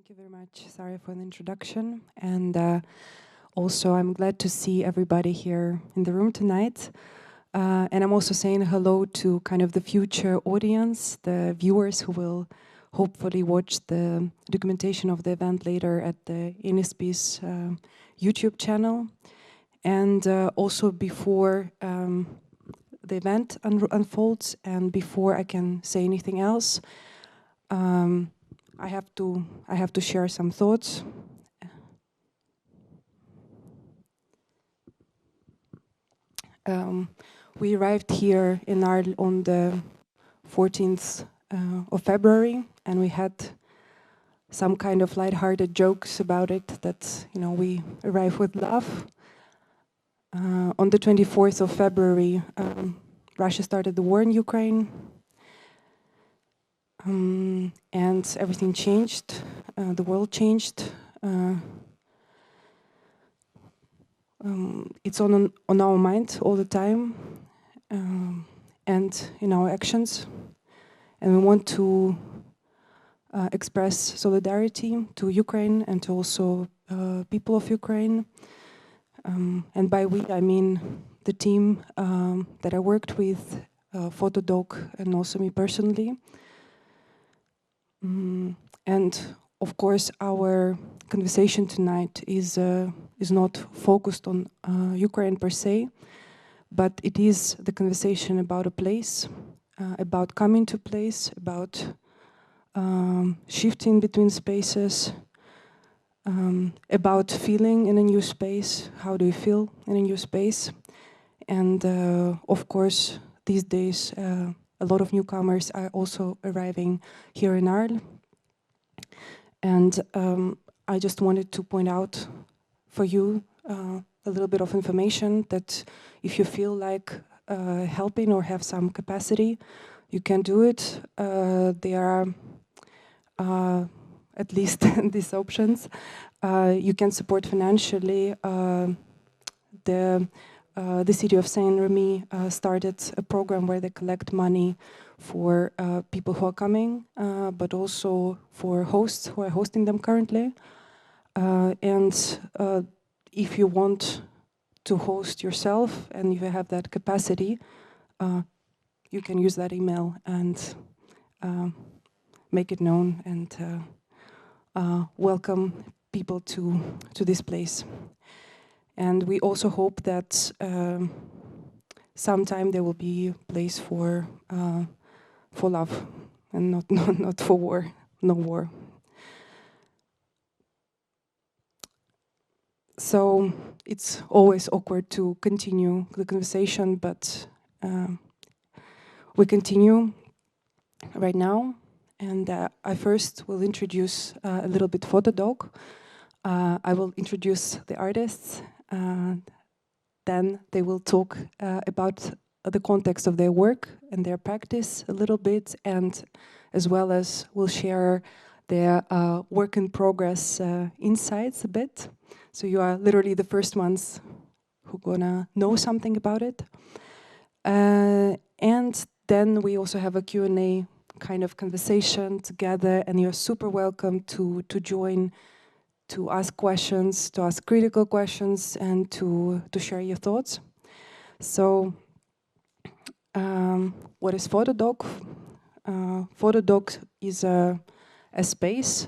Thank you very much, Sarah, for the introduction. And also, I'm glad to see everybody here in the room tonight. And I'm also saying hello to kind of the future audience, the viewers who will hopefully watch the documentation of the event later at the INSP's YouTube channel. And also before the event unfolds and before I can say anything else, I have to share some thoughts. We arrived here in Arles on the 14th of February, and we had some kind of light-hearted jokes about it, that, you know, we arrived with love. On the 24th of February, Russia started the war in Ukraine, and everything changed. The world changed. It's on our mind all the time, and in our actions. And we want to express solidarity to Ukraine and to also people of Ukraine. And by we, I mean the team that I worked with, FOTODOK, and also me personally. And of course, our conversation tonight is not focused on Ukraine per se, but it is the conversation about a place, about coming to place, about shifting between spaces, about feeling in a new space. How do you feel in a new space? And of course, these days, a lot of newcomers are also arriving here in Arles. And I just wanted to point out for you a little bit of information that if you feel like helping or have some capacity, you can do it. There are at least these options. You can support financially. The city of Saint-Remy started a program where they collect money for people who are coming, but also for hosts who are hosting them currently. And if you want to host yourself and if you have that capacity, you can use that email and make it known and welcome people to this place. And we also hope that sometime there will be a place for love and not for war, no war. So it's always awkward to continue the conversation, but we continue right now. And I first will introduce a little bit FOTODOK. I will introduce the artists. Then they will talk about the context of their work and their practice a little bit, and as well as we'll share their work in progress insights a bit. So you are literally the first ones who are gonna know something about it. And then we also have a Q&A kind of conversation together, and you're super welcome to join, to ask questions, to ask critical questions, and to share your thoughts. So, what is FOTODOK? FOTODOK is a space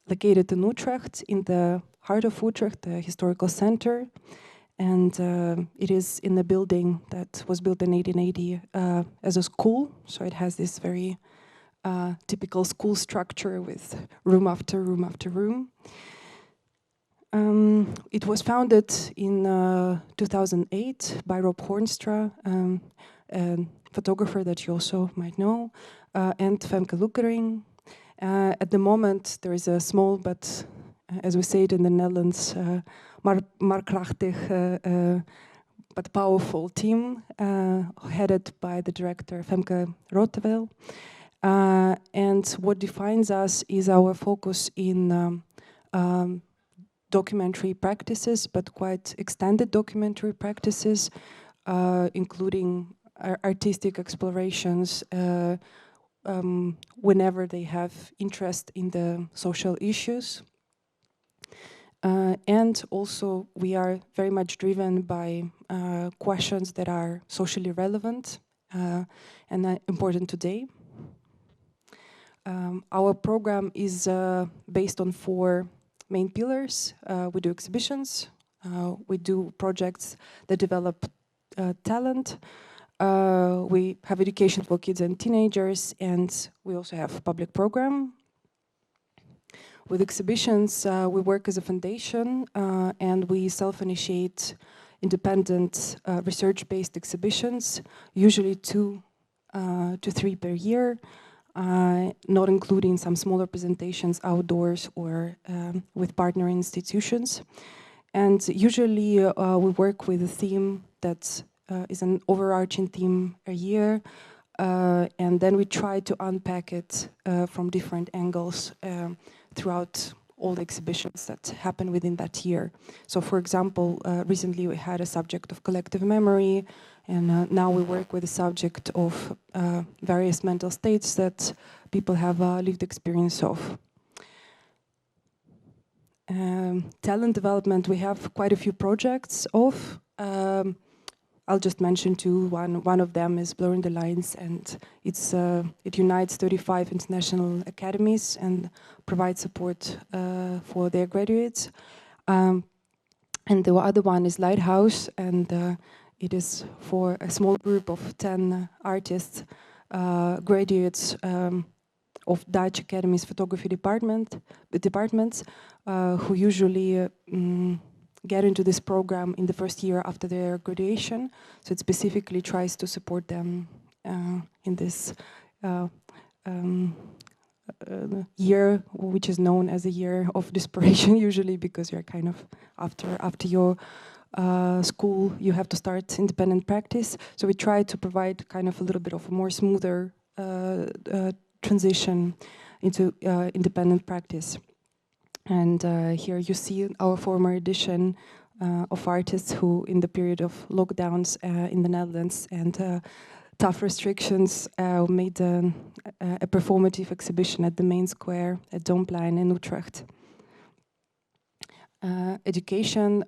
located in Utrecht, in the heart of Utrecht, the historical center. And it is in a building that was built in 1880 as a school. So it has this very typical school structure with room after room after room. It was founded in 2008 by Rob Hornstra, a photographer that you also might know, and Femke Lukkering. At the moment, there is a small, but as we say it in the Netherlands, maar krachtig, but powerful team, headed by the director Femke Rottewel. And what defines us is our focus in documentary practices, but quite extended documentary practices, including artistic explorations, whenever they have interest in the social issues. And also we are very much driven by questions that are socially relevant and important today. Our program is based on 4 main pillars. We do exhibitions, we do projects that develop talent, we have education for kids and teenagers, and we also have public program. With exhibitions, we work as a foundation and we self-initiate independent research-based exhibitions, usually 2 to 3 per year, not including some smaller presentations outdoors or with partner institutions. And usually we work with a theme that is an overarching theme a year, and then we try to unpack it from different angles throughout all the exhibitions that happen within that year. So for example, recently we had a subject of collective memory, and now we work with the subject of various mental states that people have lived experience of. Talent development, we have quite a few projects of. I'll just mention 2. One of them is Blurring the Lines, and it unites 35 international academies and provides support for their graduates. And the other one is Lighthouse, and it is for a small group of 10 artists, graduates of Dutch Academy's photography departments, who usually get into this program in the first year after their graduation. So it specifically tries to support them in this year, which is known as a year of desperation usually, because you're kind of after your school, you have to start independent practice. So we try to provide kind of a little bit of a more smoother transition into independent practice. And here you see our former edition of artists who, in the period of lockdowns in the Netherlands and tough restrictions, made a performative exhibition at the main square at Domplein in Utrecht. Education,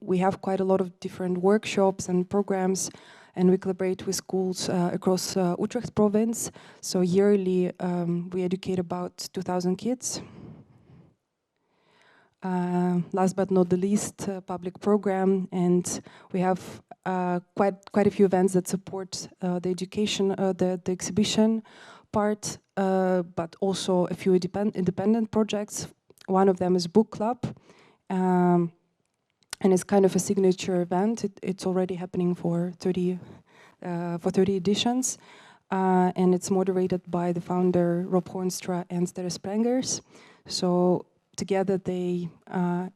we have quite a lot of different workshops and programs, and we collaborate with schools across Utrecht province. So yearly we educate about 2,000 kids. Last but not the least, public program, and we have quite a few events that support the education, the exhibition part, but also a few independent projects. One of them is book club, and it's kind of a signature event. It's already happening for 30 editions, and it's moderated by the founder Rob Hoornstra and Sterre Sprengers. So together they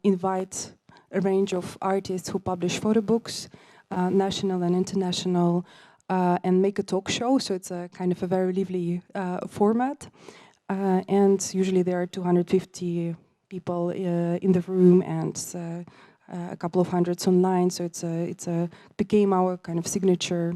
invite a range of artists who publish photo books, national and international, and make a talk show. So it's a kind of a very lively format. And usually there are 250 people in the room and a couple of hundreds online. So it's became our kind of signature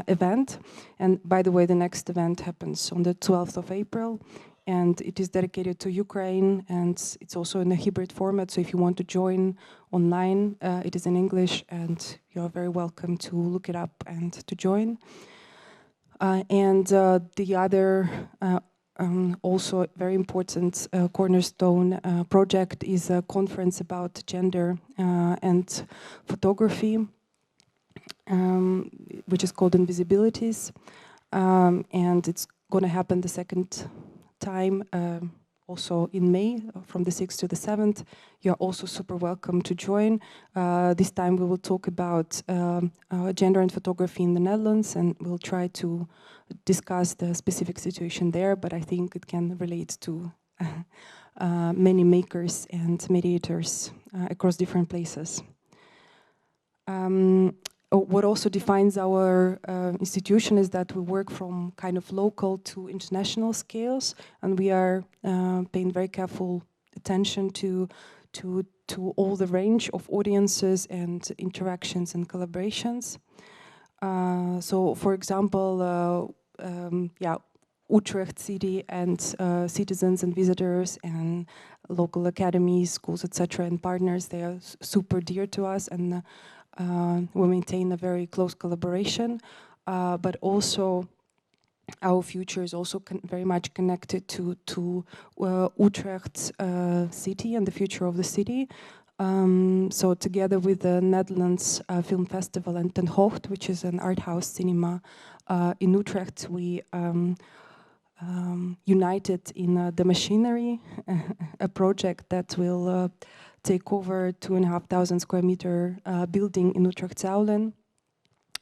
event. And by the way, the next event happens on the 12th of April. And it is dedicated to Ukraine, and it's also in a hybrid format. So if you want to join online, it is in English, and you're very welcome to look it up and to join. And the other also very important cornerstone project is a conference about gender and photography, which is called Invisibilities. And it's going to happen the second time, also in May, from the 6th to the 7th. You're also super welcome to join. This time we will talk about gender and photography in the Netherlands, and we'll try to discuss the specific situation there, but I think it can relate to many makers and mediators across different places. What also defines our institution is that we work from kind of local to international scales, and we are paying very careful attention to all the range of audiences and interactions and collaborations. So, for example, Utrecht city and citizens and visitors and local academies, schools, etc., and partners. They are super dear to us, and we maintain a very close collaboration. But also, our future is also very much connected to Utrecht city and the future of the city. So together with the Netherlands Film Festival and Ten Hoogte, which is an art house cinema in Utrecht, we united in the machinery, a project that will take over 2,500 square meter building in Utrecht Zuilen,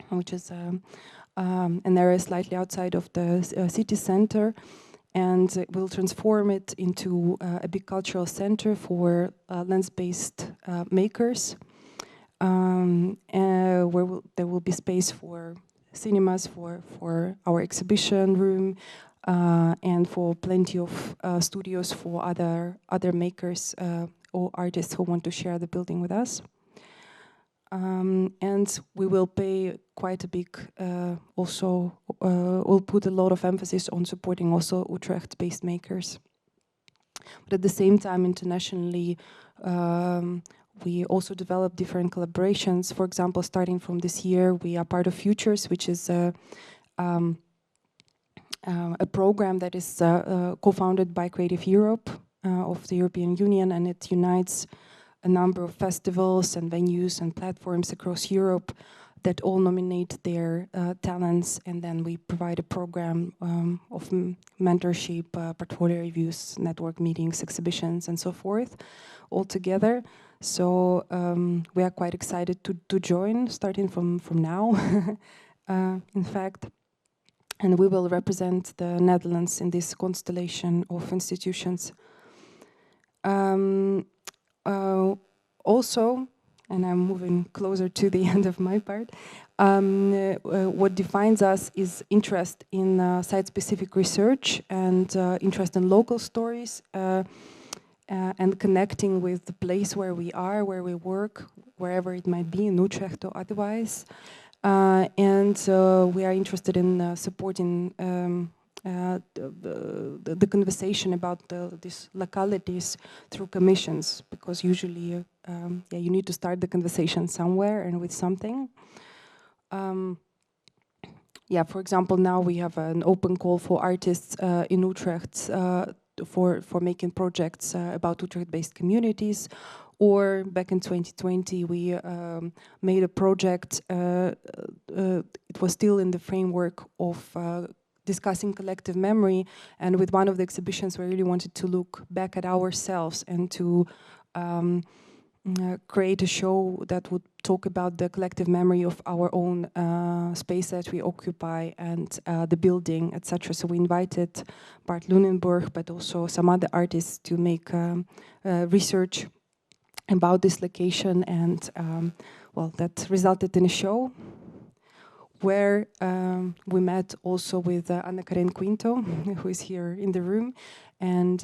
which is an area slightly outside of the city center, and it will transform it into a big cultural center for lens-based makers, where there will be space for cinemas, for our exhibition room, and for plenty of studios for other makers or artists who want to share the building with us. And we will pay quite a big, we'll put a lot of emphasis on supporting also Utrecht-based makers. But at the same time, internationally, we also develop different collaborations. For example, starting from this year, we are part of Futures, which is a program that is co-founded by Creative Europe of the European Union, and it unites a number of festivals and venues and platforms across Europe that all nominate their talents, and then we provide a program of mentorship, portfolio reviews, network meetings, exhibitions, and so forth, all together. So we are quite excited to join, starting from now, in fact. And we will represent the Netherlands in this constellation of institutions. Also, and I'm moving closer to the end of my part, what defines us is interest in site-specific research and interest in local stories and connecting with the place where we are, where we work, wherever it might be, in Utrecht or otherwise. And we are interested in supporting the conversation about these localities through commissions, because usually you need to start the conversation somewhere and with something. For example, now we have an open call for artists in Utrecht for making projects about Utrecht-based communities. Or back in 2020, we made a project. It was still in the framework of discussing collective memory, and with one of the exhibitions we really wanted to look back at ourselves and to create a show that would talk about the collective memory of our own space that we occupy and the building, etc. So we invited Bart Lunenburg, but also some other artists to make research about this location, and that resulted in a show where we met also with Anna Karen Quinto, who is here in the room, and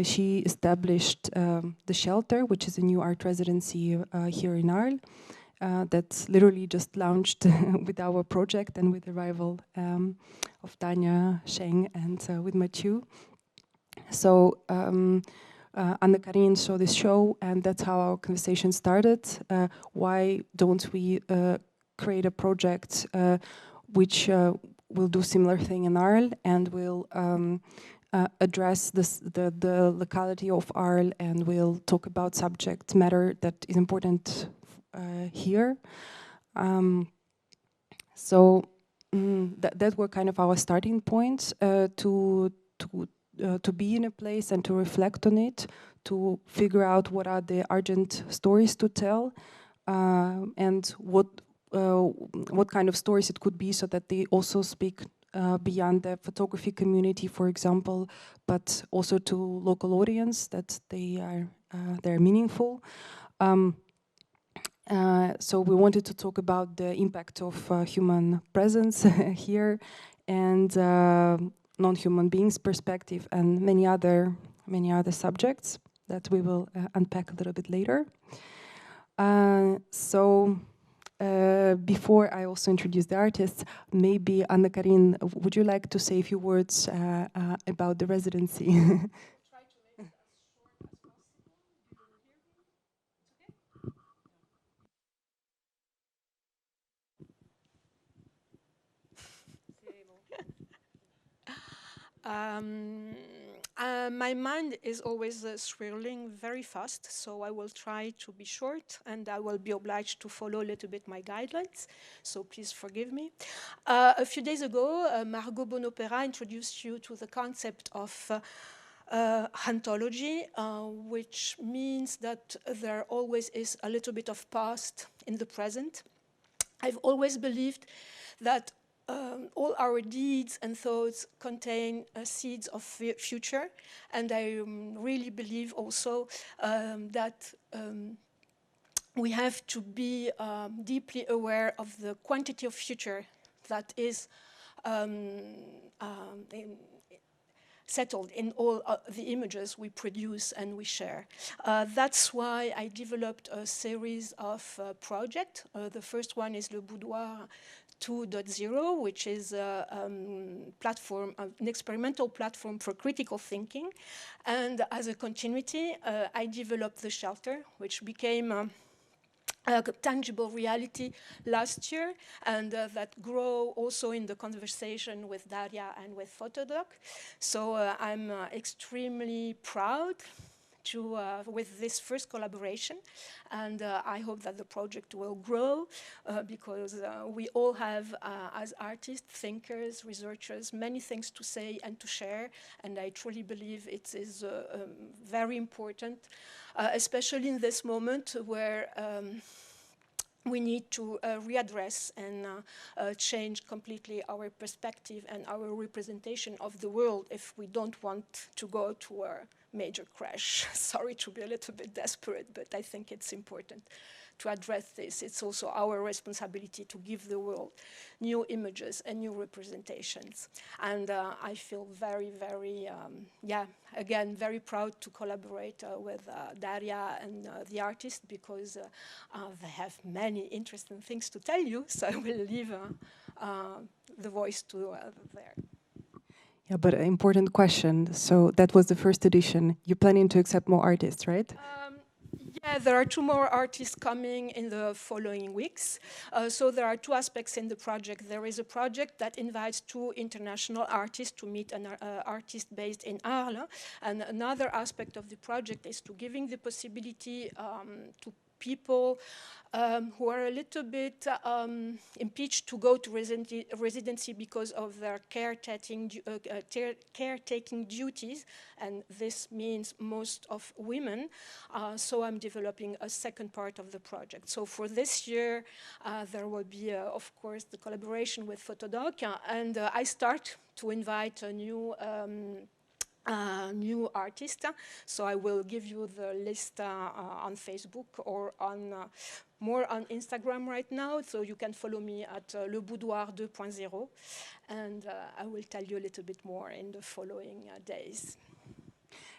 she established the Shelter, which is a new art residency here in Arles, that's literally just launched with our project and with the arrival of Tanya, Sheng, and with Mathieu. So Anna Karin saw this show, and that's how our conversation started. Why don't we create a project which will do similar thing in Arles and will address the locality of Arles, and will talk about subject matter that is important here. That were kind of our starting points to be in a place and to reflect on it, to figure out what are the urgent stories to tell, and what kind of stories it could be, so that they also speak beyond the photography community, for example, but also to local audience, that they're meaningful. So we wanted to talk about the impact of human presence here, and non-human beings perspective, and many other subjects that we will unpack a little bit later. So Before I also introduce the artists, maybe Anna-Karin, would you like to say a few words about the residency? Um, my mind is always swirling very fast, so I will try to be short and I will be obliged to follow a little bit my guidelines, so please forgive me. A few days ago, Margot Bonopera introduced you to the concept of hantology, which means that there always is a little bit of past in the present. I've always believed that all our deeds and thoughts contain seeds of future, and I really believe also that we have to be deeply aware of the quantity of future that is settled in all the images we produce and we share. That's why I developed a series of projects. The first one is Le Boudoir 2.0, which is a platform, an experimental platform for critical thinking. And as a continuity, I developed the shelter, which became a tangible reality last year, and that grow also in the conversation with Daria and with FOTODOK. So I'm extremely proud to, with this first collaboration, and I hope that the project will grow because we all have, as artists, thinkers, researchers, many things to say and to share, and I truly believe it is very important, especially in this moment where we need to readdress and change completely our perspective and our representation of the world if we don't want to go to a major crash. Sorry to be a little bit desperate, but I think it's important to address this. It's also our responsibility to give the world new images and new representations. And I feel very, very, again, very proud to collaborate with Daria and the artist because they have many interesting things to tell you. So I will leave the voice to there. Yeah, but an important question. So that was the first edition. You're planning to accept more artists, right? Yeah, there are 2 more artists coming in the following weeks. So there are 2 aspects in the project. There is a project that invites 2 international artists to meet an artist based in Arles. And another aspect of the project is to giving the possibility to people who are a little bit impeached to go to residency because of their caretaking duties, and this means most of women. So I'm developing a second part of the project. So for this year, there will be, of course, the collaboration with FOTODOK, and I start to invite a new artist. So I will give you the list on Facebook or on more on Instagram right now. So you can follow me at Le Boudoir 2.0, and I will tell you a little bit more in the following days.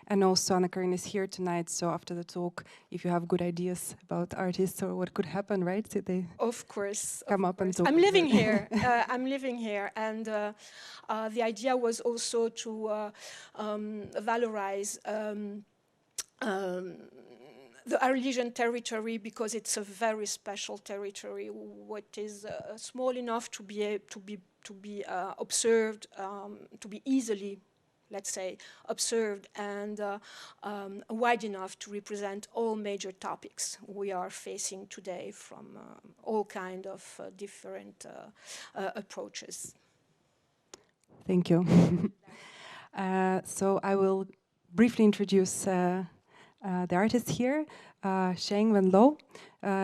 And also Anna-Karin is here tonight, so after the talk, if you have good ideas about artists or what could happen, right? So they of course. Come up and talk. I'm living here. I'm living here, and the idea was also to valorize the Arlesian territory because it's a very special territory, what is small enough to be observed, to be easily, let's say, observed, and wide enough to represent all major topics we are facing today from all kind of different approaches. Thank you. So I will briefly introduce the artist here, Shang Van Loh.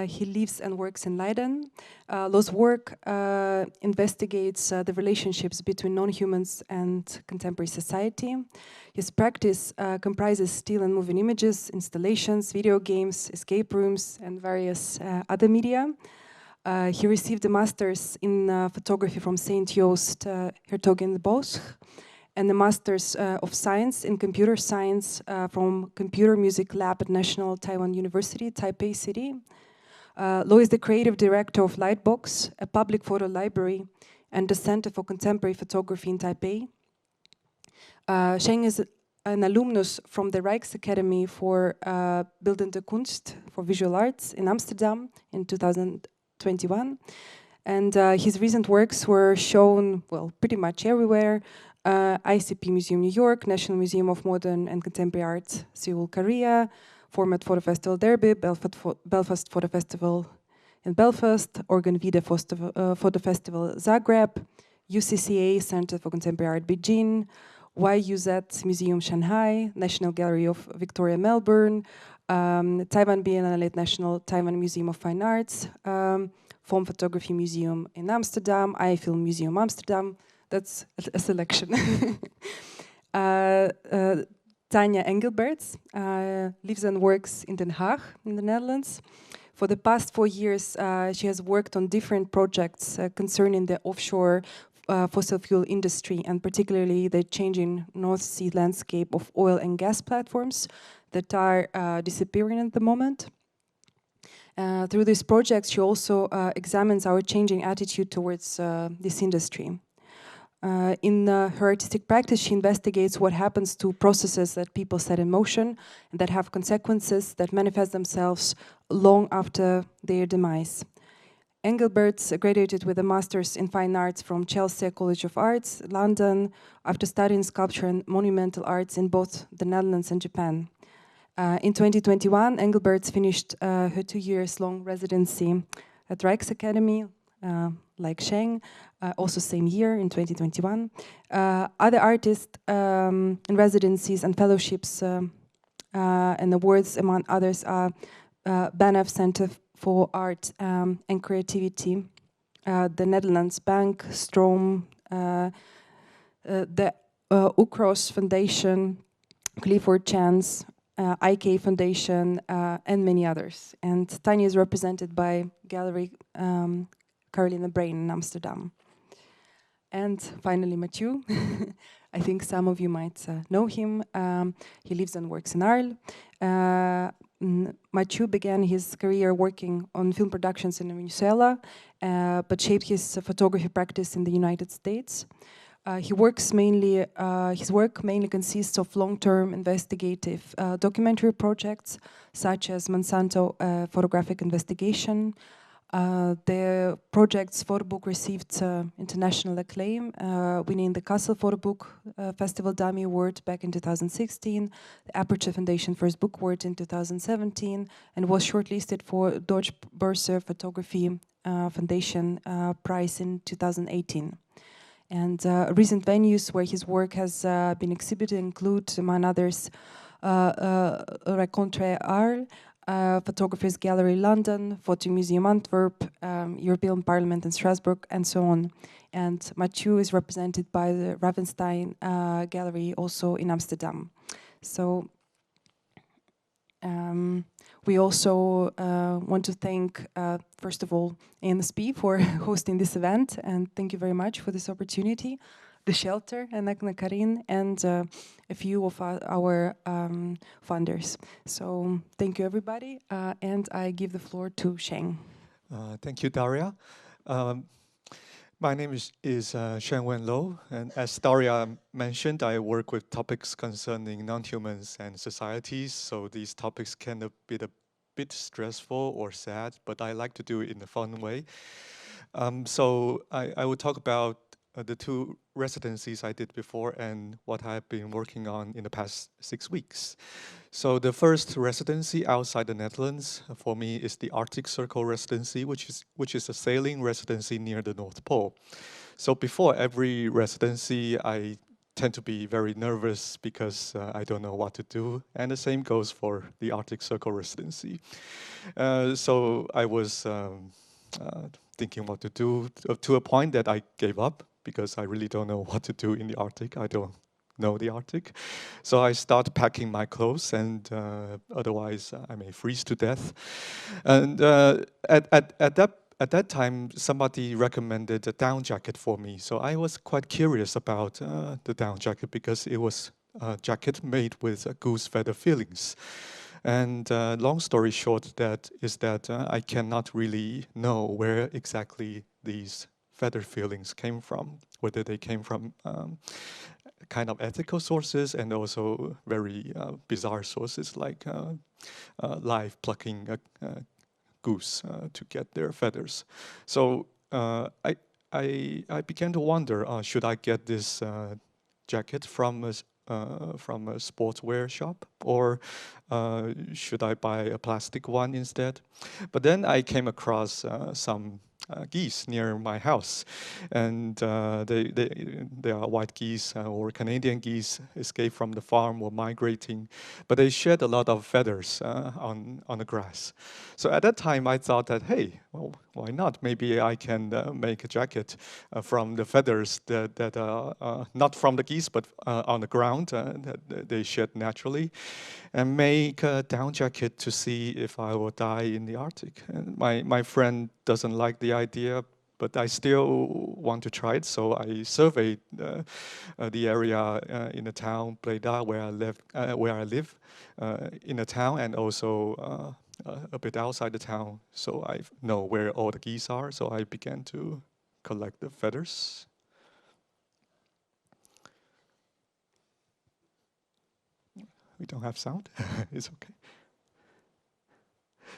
He lives and works in Leiden. Loh's work investigates the relationships between non-humans and contemporary society. His practice comprises still and moving images, installations, video games, escape rooms, and various other media. He received a master's in photography from St. Joost Hertogenbosch and a master's of science in computer science from Computer Music Lab at National Taiwan University, Taipei City. Lo is the creative director of Lightbox, a public photo library, and the Center for Contemporary Photography in Taipei. Sheng is an alumnus from the Rijksacademie for Bildende Kunst, for visual arts, in Amsterdam in 2021. And his recent works were shown, well, pretty much everywhere. ICP Museum New York, National Museum of Modern and Contemporary Art, Seoul, Korea, Format Photo Festival Derby, Belfast Photo Festival in Belfast, Organ Vida Photo Festival Zagreb, UCCA Center for Contemporary Art Beijing, YUZ Museum Shanghai, National Gallery of Victoria Melbourne, Taiwan Biennale at National Taiwan Museum of Fine Arts, Film Photography Museum in Amsterdam, iFilm Museum Amsterdam. That's a selection. Tanya Engelberts lives and works in Den Haag, in the Netherlands. For the past 4 years, she has worked on different projects concerning the offshore fossil fuel industry, and particularly the changing North Sea landscape of oil and gas platforms that are disappearing at the moment. Through this project, she also examines our changing attitude towards this industry. In her artistic practice, she investigates what happens to processes that people set in motion and that have consequences that manifest themselves long after their demise. Engelberts graduated with a master's in fine arts from Chelsea College of Arts, London, after studying sculpture and monumental arts in both the Netherlands and Japan. In 2021, Engelberts finished her 2 years long residency at Rijksacademie, like Sheng, also same year in 2021. Other artists in residencies and fellowships and awards, among others, are Banff Center for Art and Creativity, the Netherlands Bank, Stroom, the Ukros Foundation, Clifford Chance, IK Foundation, and many others. And Tanya is represented by Gallery Carolina Brain in Amsterdam. And finally, Mathieu. I think some of you might know him. He lives and works in Arles. Mathieu began his career working on film productions in Venezuela, but shaped his photography practice in the United States. His work mainly consists of long-term investigative documentary projects, such as Monsanto Photographic Investigation. The project's photo book received international acclaim, winning the Kassel Photo Book Festival Dummy Award back in 2016, the Aperture Foundation First Book Award in 2017, and was shortlisted for Deutsche Börse Photography Foundation Prize in 2018. And recent venues where his work has been exhibited include, among others, Rencontre Arles, Photographers Gallery London, Photo Museum Antwerp, European Parliament in Strasbourg, and so on. And Mathieu is represented by the Ravenstein Gallery, also in Amsterdam. So we also want to thank, first of all, NSP for hosting this event, and thank you very much for this opportunity. The Shelter, and Karin, and a few of our funders. So thank you, everybody, and I give the floor to Sheng. Thank you, Daria. My name is Sheng-Wen Lo, and as Daria mentioned, I work with topics concerning non-humans and societies, so these topics can be a bit stressful or sad, but I like to do it in a fun way. So I will talk about the 2 residencies I did before and what I've been working on in the past 6 weeks. So the first residency outside the Netherlands for me is the Arctic Circle residency, which is a sailing residency near the North Pole. So before every residency, I tend to be very nervous because I don't know what to do, and the same goes for the Arctic Circle residency. So I was thinking what to do to a point that I gave up, because I really don't know what to do in the Arctic. I don't know the Arctic. So I start packing my clothes, and otherwise I may freeze to death. And at that time, somebody recommended a down jacket for me. So I was quite curious about the down jacket, because it was a jacket made with goose feather fillings. And long story short, that is that I cannot really know where exactly these feather feelings came from, whether they came from kind of ethical sources and also very bizarre sources like live plucking a goose to get their feathers. So I began to wonder, should I get this jacket from a sportswear shop, or should I buy a plastic one instead? But then I came across some geese near my house, and they are white geese or Canadian geese, escaped from the farm or migrating, but they shed a lot of feathers on the grass. So at that time I thought that, hey, well, why not? Maybe I can make a jacket from the feathers that are not from the geese but on the ground that they shed naturally, and make a down jacket to see if I will die in the Arctic. And my friend doesn't like the idea, but I still want to try it. So I surveyed the area in the town, Breda, where I live in the town, and also a bit outside the town, so I know where all the geese are. So I began to collect the feathers. We don't have sound. It's okay.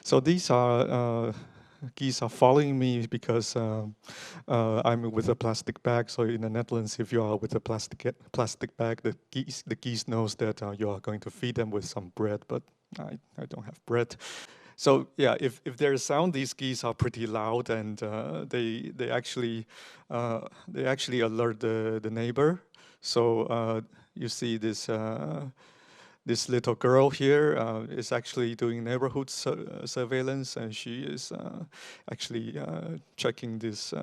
So these are geese are following me because I'm with a plastic bag. So in the Netherlands, if you are with a plastic bag, the geese knows that you are going to feed them with some bread. But I don't have bread. So yeah, if there's sound, these geese are pretty loud, and they actually alert the neighbor. So you see this little girl here is actually doing neighborhood surveillance, and she is actually checking this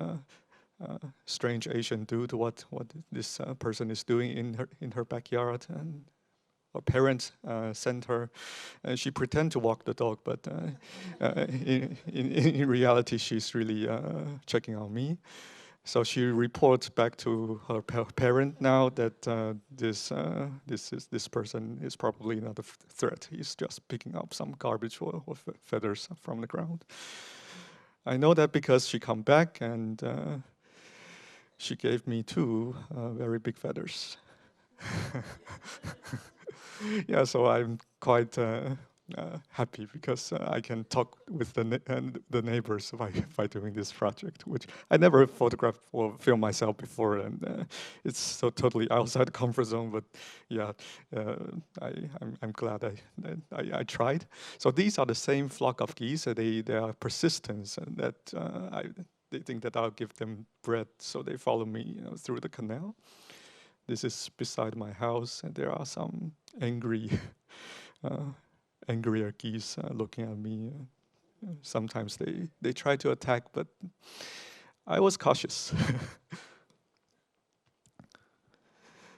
strange Asian dude, what this person is doing in her backyard. And her parents sent her, and she pretend to walk the dog, but in reality, she's really checking on me. So she reports back to her parent now that this person is probably not a threat. He's just picking up some garbage or feathers from the ground. I know that because she come back and she gave me two very big feathers. Yeah, so I'm quite happy because I can talk with the neighbors by doing this project, which I never photographed or filmed myself before, and it's so totally outside the comfort zone. But yeah, I'm glad I tried. So these are the same flock of geese. They are persistent, and that they think that I'll give them bread, so they follow me through the canal. This is beside my house, and there are some angrier geese looking at me. Sometimes they try to attack, but I was cautious.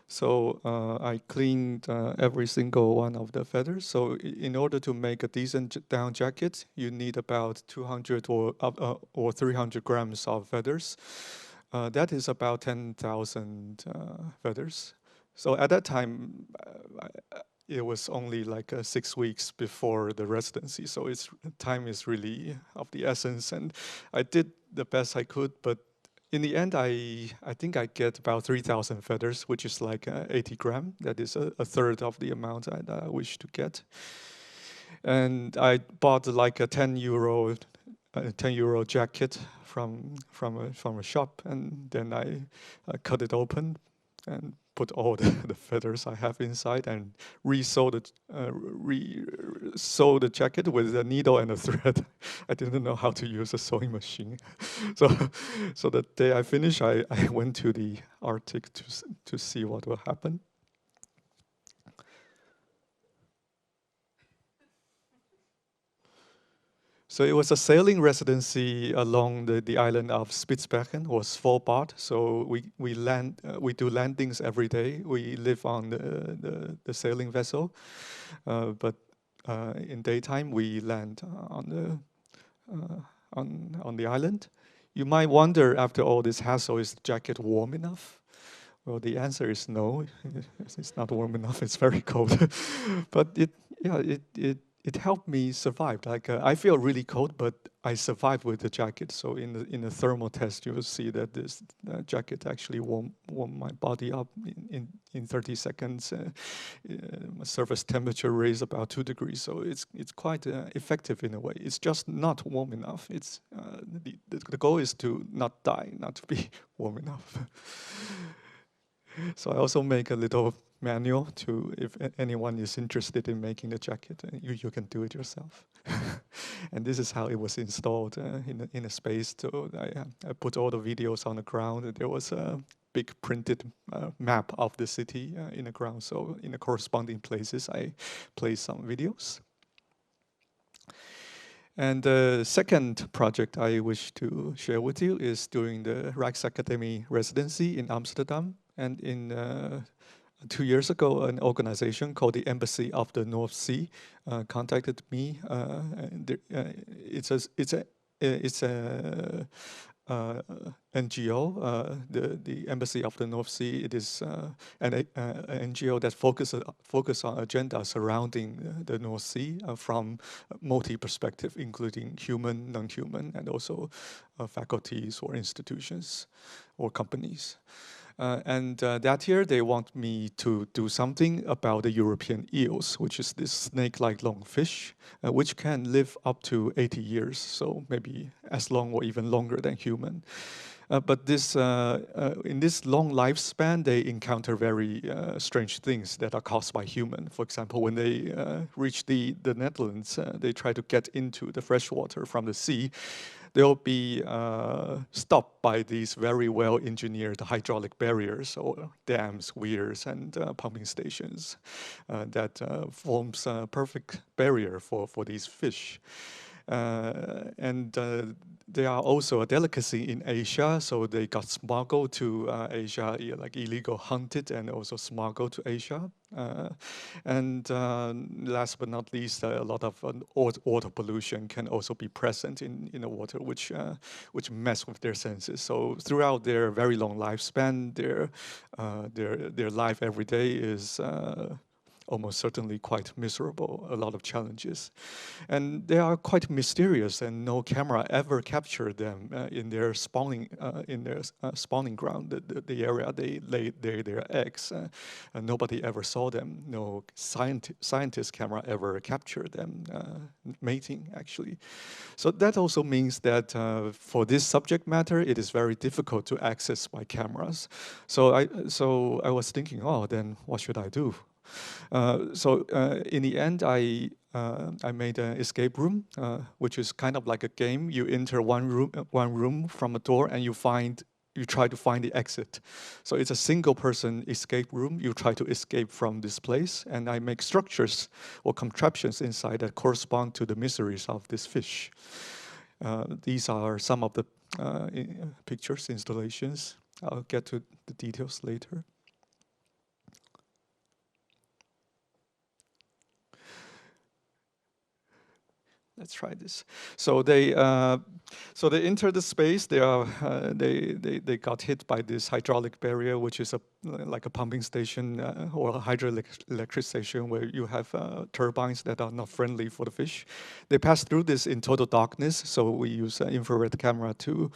So I cleaned every single one of the feathers. So in order to make a decent down jacket, you need about 200 or 300 grams of feathers. That is about 10,000 feathers. So at that time, it was only like 6 weeks before the residency. So time is really of the essence. And I did the best I could, but in the end, I think I get about 3,000 feathers, which is like 80 gram. That is a third of the amount I wish to get. And I bought like a 10 euro jacket from a shop, and then I cut it open and put all the feathers I have inside and sew the jacket with a needle and a thread. I didn't know how to use a sewing machine. So the day I finished, I went to the Arctic to see what will happen. So it was a sailing residency along the island of Spitsbergen, or Svalbard. So we do landings every day. We live on the sailing vessel, but in daytime we land on the island. You might wonder, after all this hassle, is the jacket warm enough? Well, the answer is no. It's not warm enough. It's very cold. But it helped me survive. Like I feel really cold, but I survived with the jacket. So in the thermal test, you will see that this jacket actually warm my body up in 30 seconds. My surface temperature raised about 2 degrees, so it's quite effective in a way. It's just not warm enough. It's the goal is to not die, not to be warm enough. So I also make a little manual to, if anyone is interested in making the jacket, you can do it yourself. And this is how it was installed in a space. So I put all the videos on the ground. There was a big printed map of the city in the ground. So in the corresponding places, I placed some videos. And the second project I wish to share with you is during the Rijksacademie residency in Amsterdam. And in 2 years ago, an organization called the Embassy of the North Sea contacted me. It's a NGO, the Embassy of the North Sea. It is an NGO that focus on agendas surrounding the North Sea from multi-perspective, including human, non-human, and also faculties or institutions or companies. That year, they want me to do something about the European eels, which is this snake-like long fish, which can live up to 80 years, so maybe as long or even longer than human. But this, in this long lifespan, they encounter very strange things that are caused by human. For example, when they reach the Netherlands, they try to get into the fresh water from the sea. They'll be stopped by these very well-engineered hydraulic barriers or dams, weirs, and pumping stations that forms a perfect barrier for these fish. They are also a delicacy in Asia, so they got smuggled to Asia, like illegal hunted and also smuggled to Asia. Last but not least, a lot of water pollution can also be present in the water, which mess with their senses. So throughout their very long lifespan, their life every day is almost certainly quite miserable, a lot of challenges. And they are quite mysterious, and no camera ever captured them in their spawning ground, the area they lay their eggs. Nobody ever saw them. No scientist camera ever captured them mating, actually. So that also means that for this subject matter, it is very difficult to access by cameras. So I was thinking, oh, then what should I do? In the end, I made an escape room, which is kind of like a game. You enter one room from a door, and you try to find the exit. So it's a single-person escape room. You try to escape from this place, and I make structures or contraptions inside that correspond to the miseries of this fish. These are some of the pictures, installations. I'll get to the details later. Let's try this. So they enter the space. They got hit by this hydraulic barrier, which is like a pumping station or a hydroelectric station where you have turbines that are not friendly for the fish. They pass through this in total darkness. So we use an infrared camera to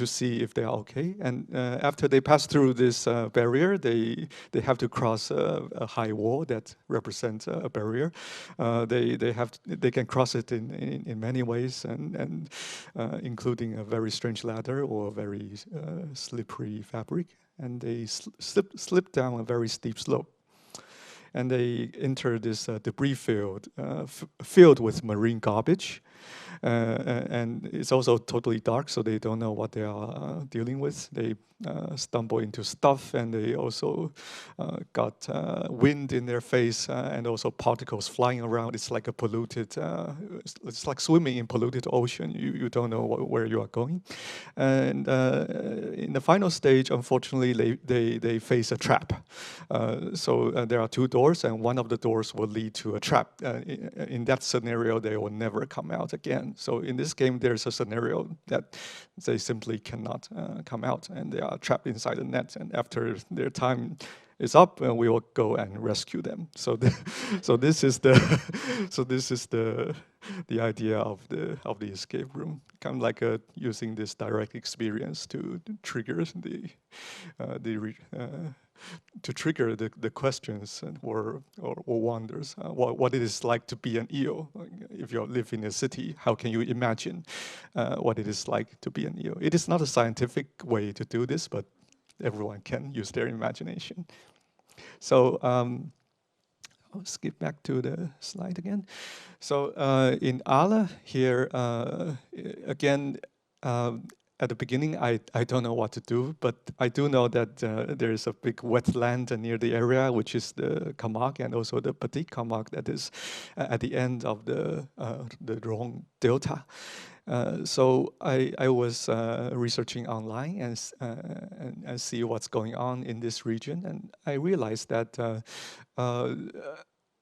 see if they are okay. And after they pass through this barrier, they have to cross a high wall that represents a barrier. They can cross it in many ways, and including a very strange ladder or a very slippery fabric. And they slip down a very steep slope. And they enter this debris field filled with marine garbage. And it's also totally dark, so they don't know what they are dealing with. They stumble into stuff, and they also got wind in their face and also particles flying around. It's like a polluted, it's like swimming in polluted ocean. You don't know where you are going. And in the final stage, unfortunately, they face a trap. So there are 2 doors, and one of the doors will lead to a trap. In that scenario, they will never come out again. So in this game, there's a scenario that they simply cannot come out, and they are trapped inside the net. And after their time is up, and we will go and rescue them. So, so this is the the idea of the escape room, kind of like using this direct experience to trigger to trigger the questions or wonders. What it is like to be an EO. If you live in a city, how can you imagine what it is like to be an EO? It is not a scientific way to do this, but everyone can use their imagination. So I'll skip back to the slide again. So in Arles here, again, at the beginning, I don't know what to do, but I do know that there is a big wetland near the area, which is the Camargue and also the Petit Camargue that is at the end of the Rhône Delta. So I was researching online and see what's going on in this region, and I realized that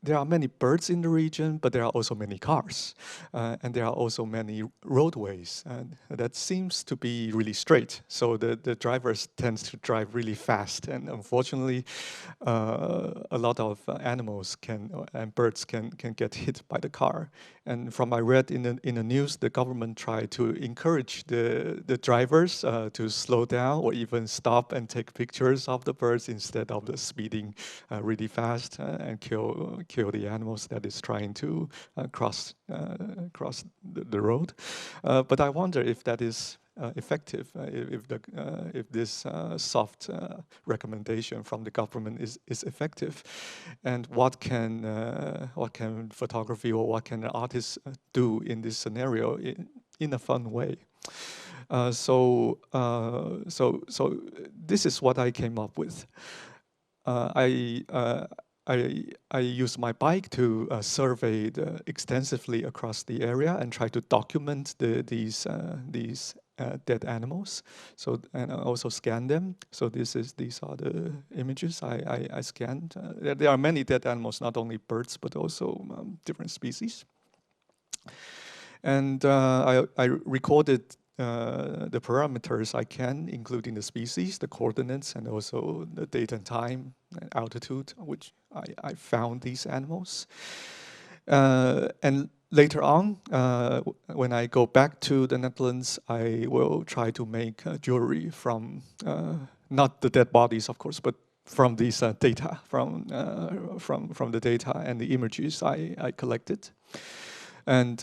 there are many birds in the region, but there are also many cars, and there are also many roadways, and that seems to be really straight. So the drivers tend to drive really fast, and unfortunately, a lot of animals and birds can get hit by the car. And from I read in the news, the government tried to encourage the drivers to slow down or even stop and take pictures of the birds instead of the speeding really fast and kill the animals that is trying to cross the road. But I wonder if that is effective, if this soft recommendation from the government is effective, and what can photography or what can an artist do in this scenario in a fun way. So this is what I came up with. I use my bike to survey extensively across the area and try to document these dead animals. So, and I also scan them. So these are the images I scanned. There are many dead animals, not only birds but also different species. And I recorded the parameters I can, including the species, the coordinates, and also the date and time and altitude, which I found these animals. And later on, when I go back to the Netherlands, I will try to make jewelry from, not the dead bodies, of course, but from these data, from the data and the images I collected. And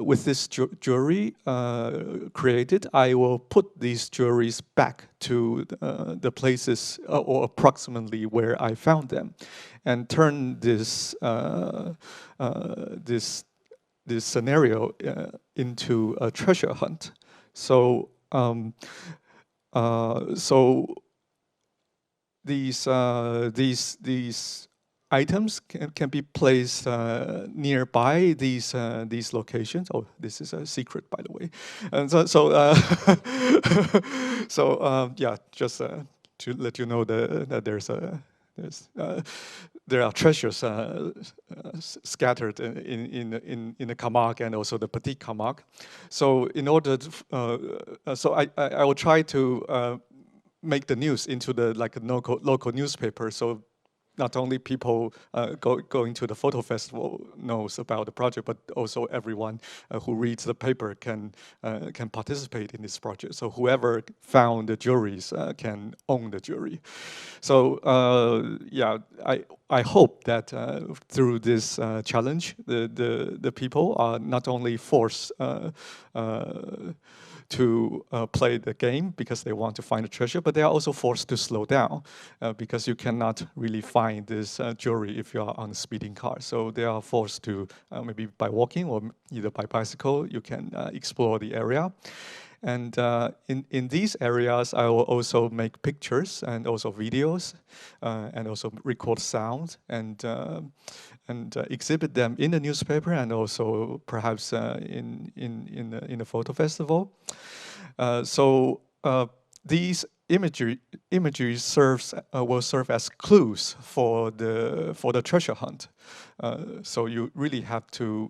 with this jewelry created, I will put these jewelries back to the places or approximately where I found them, and turn this this scenario into a treasure hunt. So these items can be placed nearby these locations. Oh, this is a secret, by the way. And yeah, just to let you know that there are treasures scattered in the Camargue and also the Petit Camargue. So in order to, so I will try to make the news into the like a local newspaper. So not only people going to the photo festival knows about the project, but also everyone who reads the paper can participate in this project. So whoever found the jewelries can own the jewelry. So yeah, I hope that through this challenge, the people are not only forced to play the game because they want to find a treasure, but they are also forced to slow down because you cannot really find this jewelry if you are on a speeding car. So they are forced to, maybe by walking or either by bicycle, you can explore the area. And in these areas, I will also make pictures and also videos and also record sound and exhibit them in the newspaper and also perhaps in the photo festival. So these imagery serves will serve as clues for the treasure hunt. So you really have to,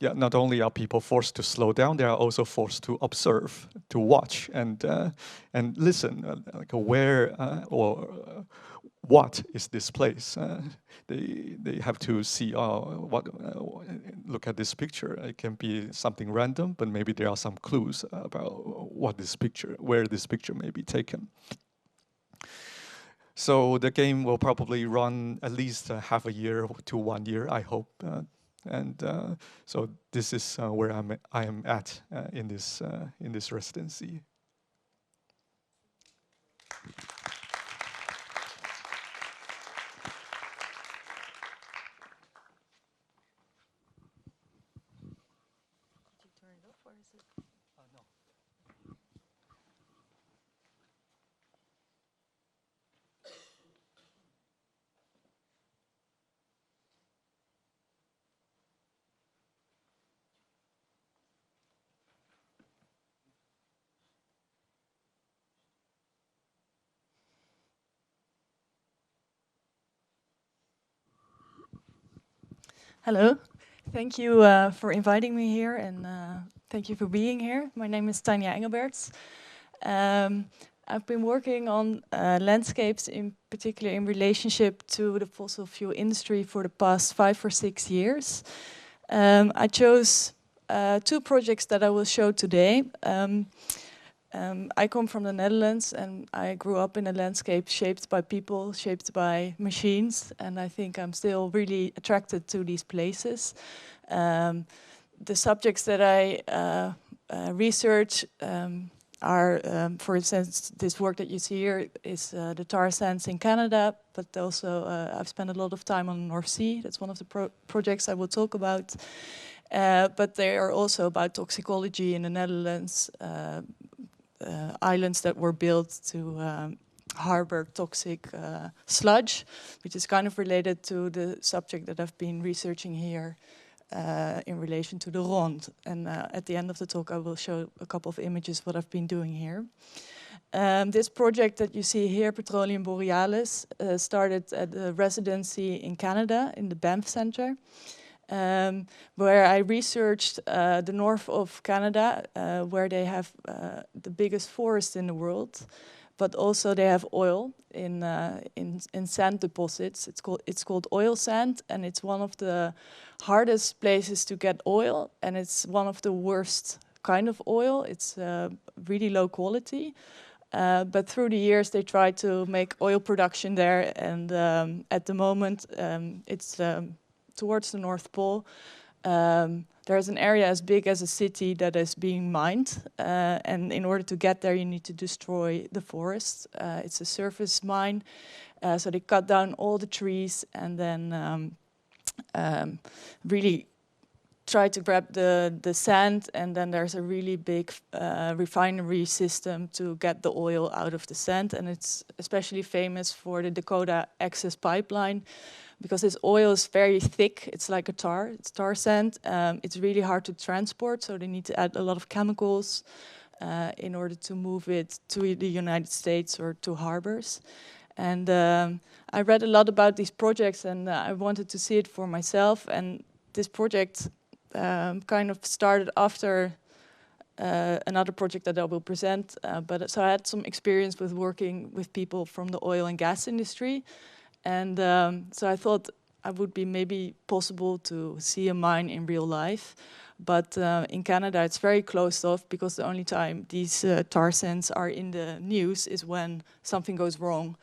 not only are people forced to slow down, they are also forced to observe, to watch, and listen, like where or what is this place. They have to see look at this picture. It can be something random, but maybe there are some clues about where this picture may be taken. So the game will probably run at least half a year to 1 year, I hope. So this is where I am at in this residency. Hello, thank you for inviting me here, and thank you for being here. My name is Tanja Engelberts. I've been working on landscapes, in particular in relationship to the fossil fuel industry for the past 5 or 6 years. I chose 2 projects that I will show today. I come from the Netherlands, and I grew up in a landscape shaped by people, shaped by machines, and I think I'm still really attracted to these places. The subjects that I research are, for instance, this work that you see here is the tar sands in Canada, but also I've spent a lot of time on the North Sea. That's one of the projects I will talk about. But they are also about toxicology in the Netherlands, islands that were built to harbor toxic sludge, which is kind of related to the subject that I've been researching here in relation to the Ronde. And at the end of the talk, I will show a couple of images what I've been doing here. This project that you see here, Petroleum Borealis, started at a residency in Canada, in the Banff Center. Where I researched the north of Canada, where they have the biggest forest in the world, but also they have oil in sand deposits. It's called oil sand, and it's one of the hardest places to get oil, and it's one of the worst kind of oil. It's really low quality. But through the years, they tried to make oil production there, and at the moment, it's towards the North Pole. There's an area as big as a city that is being mined, and in order to get there, you need to destroy the forest. It's a surface mine, so they cut down all the trees and then really try to grab the sand, and then there's a really big refinery system to get the oil out of the sand, and it's especially famous for the Dakota Access Pipeline, because this oil is very thick. It's like it's tar sand. It's really hard to transport, so they need to add a lot of chemicals in order to move it to the United States or to harbors. And I read a lot about these projects, and I wanted to see it for myself. And this project kind of started after another project that I will present. So I had some experience with working with people from the oil and gas industry. And so I thought I would be maybe possible to see a mine in real life. But in Canada, it's very closed off, because the only time these tar sands are in the news is when something goes wrong.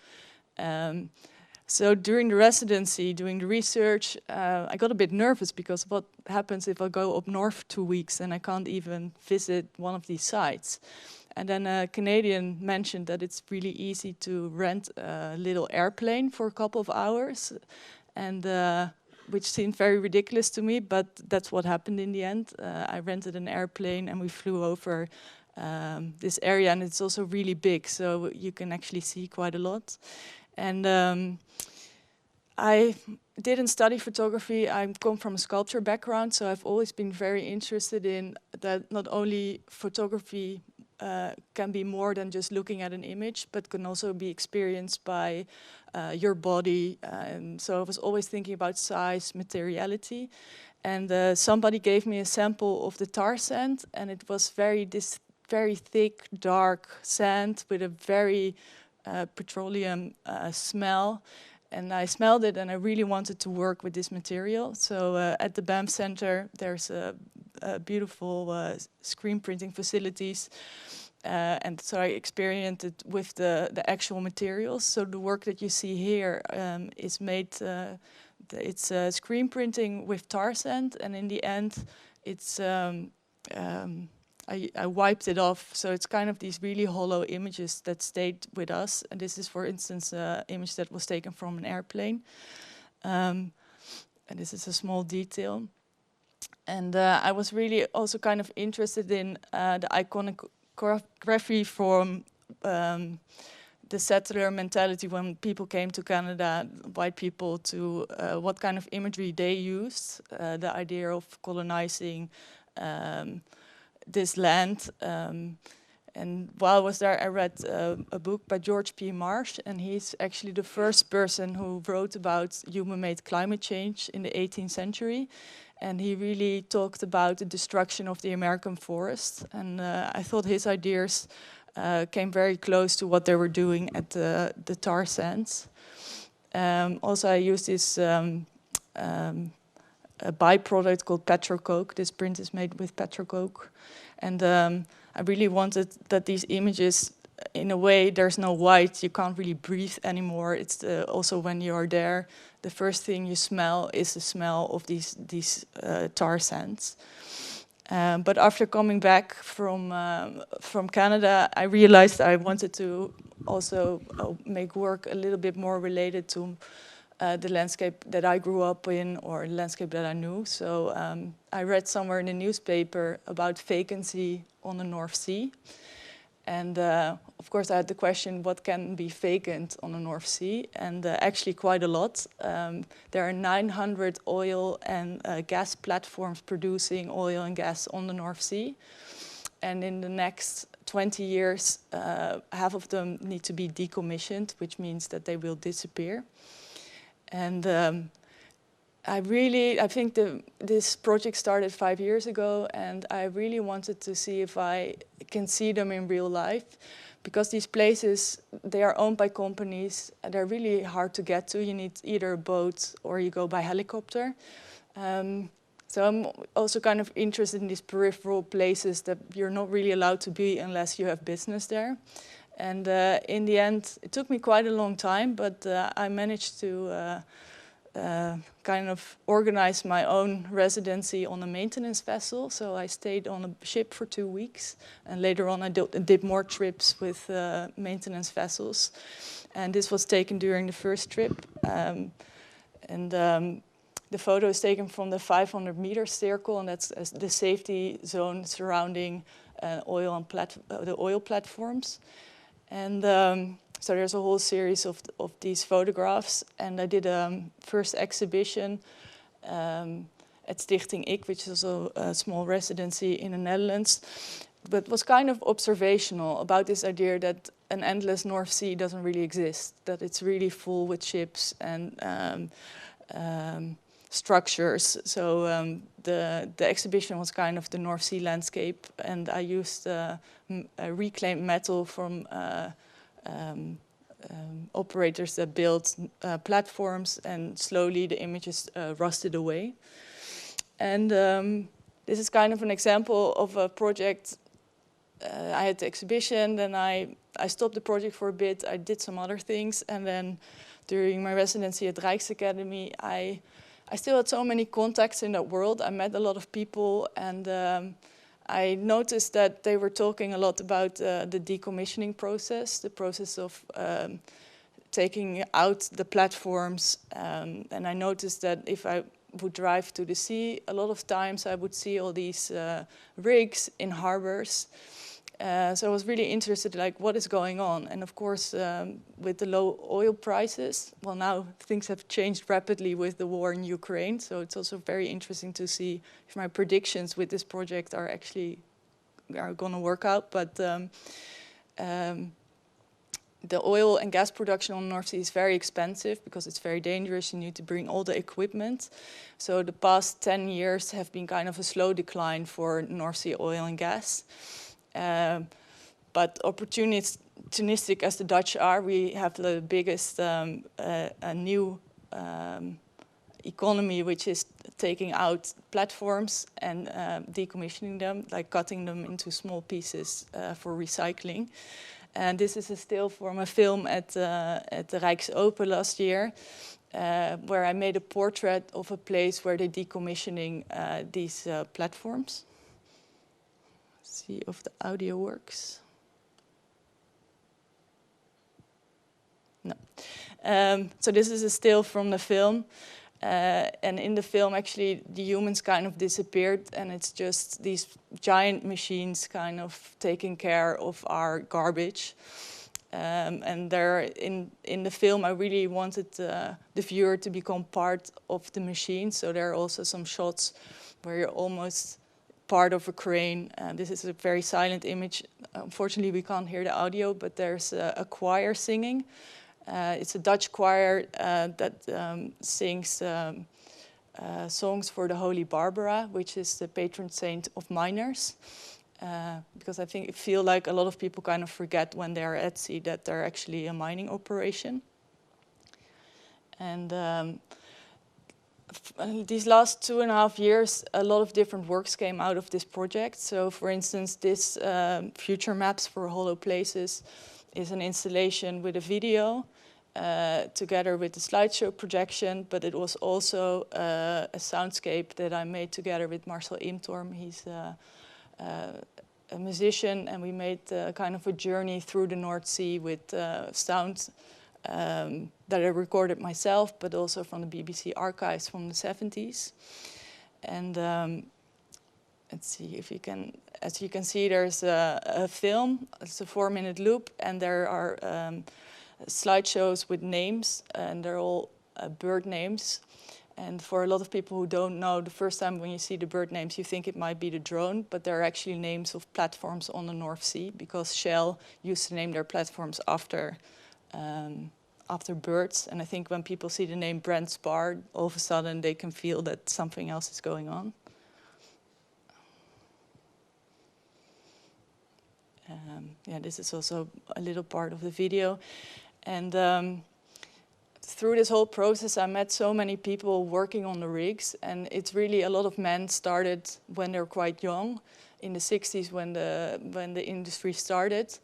So during the residency, doing the research, I got a bit nervous, because what happens if I go up north 2 weeks and I can't even visit one of these sites? And then a Canadian mentioned that it's really easy to rent a little airplane for a couple of hours, and which seemed very ridiculous to me, but that's what happened in the end. I rented an airplane and we flew over this area, and it's also really big, so you can actually see quite a lot. And I didn't study photography. I come from a sculpture background, so I've always been very interested in that not only photography can be more than just looking at an image, but can also be experienced by your body. So I was always thinking about size, materiality. And somebody gave me a sample of the tar sand, and it was this very thick, dark sand with a very petroleum smell. And I smelled it, and I really wanted to work with this material. So at the BAM Center, there's a beautiful screen printing facilities. And so I experienced it with the actual materials. So the work that you see here is made, it's screen printing with tar sand. And in the end, it's I wiped it off. So it's kind of these really hollow images that stayed with us. And this is, for instance, an image that was taken from an airplane. And this is a small detail. And I was really also kind of interested in the iconography from the settler mentality when people came to Canada, white people, to what kind of imagery they used, the idea of colonizing this land. And while I was there, I read a book by George P. Marsh, and he's actually the first person who wrote about human-made climate change in the 18th century. And he really talked about the destruction of the American forest. And I thought his ideas came very close to what they were doing at the tar sands. Also, I used this a byproduct called petrocoke. This print is made with petrocoke. And I really wanted that these images, in a way, there's no white, you can't really breathe anymore. It's also when you are there, the first thing you smell is the smell of these tar sands. But after coming back from Canada, I realized I wanted to also make work a little bit more related to the landscape that I grew up in, or the landscape that I knew. So I read somewhere in the newspaper about vacancy on the North Sea. And of course, I had the question, what can be vacant on the North Sea? And actually quite a lot. There are 900 oil and gas platforms producing oil and gas on the North Sea. And in the next 20 years, half of them need to be decommissioned, which means that they will disappear. And I think this project started 5 years ago, and I really wanted to see if I can see them in real life, because these places, they are owned by companies, and they're really hard to get to. You need either a boat or you go by helicopter. So I'm also kind of interested in these peripheral places that you're not really allowed to be unless you have business there. And in the end, it took me quite a long time, but I managed to kind of organize my own residency on a maintenance vessel. So I stayed on a ship for 2 weeks, and later on I did more trips with maintenance vessels. And this was taken during the first trip. The photo is taken from the 500-meter circle, and that's the safety zone surrounding the oil platforms. And so there's a whole series of these photographs. And I did a first exhibition at Stichting Ik, which is also a small residency in the Netherlands, but was kind of observational about this idea that an endless North Sea doesn't really exist, that it's really full with ships and structures. So the exhibition was kind of the North Sea landscape, and I used reclaimed metal from operators that built platforms, and slowly the images rusted away. And this is kind of an example of a project. I had the exhibition, then I stopped the project for a bit, I did some other things, and then during my residency at Rijksacademie, I still had so many contacts in that world. I met a lot of people, and I noticed that they were talking a lot about the decommissioning process, the process of taking out the platforms. And I noticed that if I would drive to the sea, a lot of times I would see all these rigs in harbors. So I was really interested, like, what is going on? And of course, with the low oil prices, well, now things have changed rapidly with the war in Ukraine. So it's also very interesting to see if my predictions with this project are actually are going to work out. But the oil and gas production on the North Sea is very expensive because it's very dangerous. You need to bring all the equipment. So the past 10 years have been kind of a slow decline for North Sea oil and gas. But opportunistic as the Dutch are, we have the biggest a new economy, which is taking out platforms and decommissioning them, like cutting them into small pieces for recycling. And this is a still from a film at the Rijksopen last year, where I made a portrait of a place where they're decommissioning these platforms. Let's see if the audio works. No. So this is a still from the film. And in the film, actually, the humans kind of disappeared, and it's just these giant machines kind of taking care of our garbage. And there, in the film, I really wanted the viewer to become part of the machine. So there are also some shots where you're almost part of a crane. This is a very silent image. Unfortunately, we can't hear the audio, but there's a choir singing. It's a Dutch choir that sings songs for the Holy Barbara, which is the patron saint of miners. Because I feel like a lot of people kind of forget when they're at sea that they're actually a mining operation. And these last 2.5 years, a lot of different works came out of this project. So, for instance, this Future Maps for Hollow Places is an installation with a video together with the slideshow projection, but it was also a soundscape that I made together with Marcel Imtorm. He's a musician, and we made kind of a journey through the North Sea with sound that I recorded myself, but also from the BBC archives from the 70s. And let's see if you can, as you can see, there's a film. It's a 4-minute loop, and there are slideshows with names, and they're all bird names. And for a lot of people who don't know, the first time when you see the bird names, you think it might be the drone, but they're actually names of platforms on the North Sea, because Shell used to name their platforms after birds. And I think when people see the name Brent Spar, all of a sudden they can feel that something else is going on. Yeah, this is also a little part of the video. And through this whole process, I met so many people working on the rigs, and it's really a lot of men started when they're quite young, in the 60s when the industry started.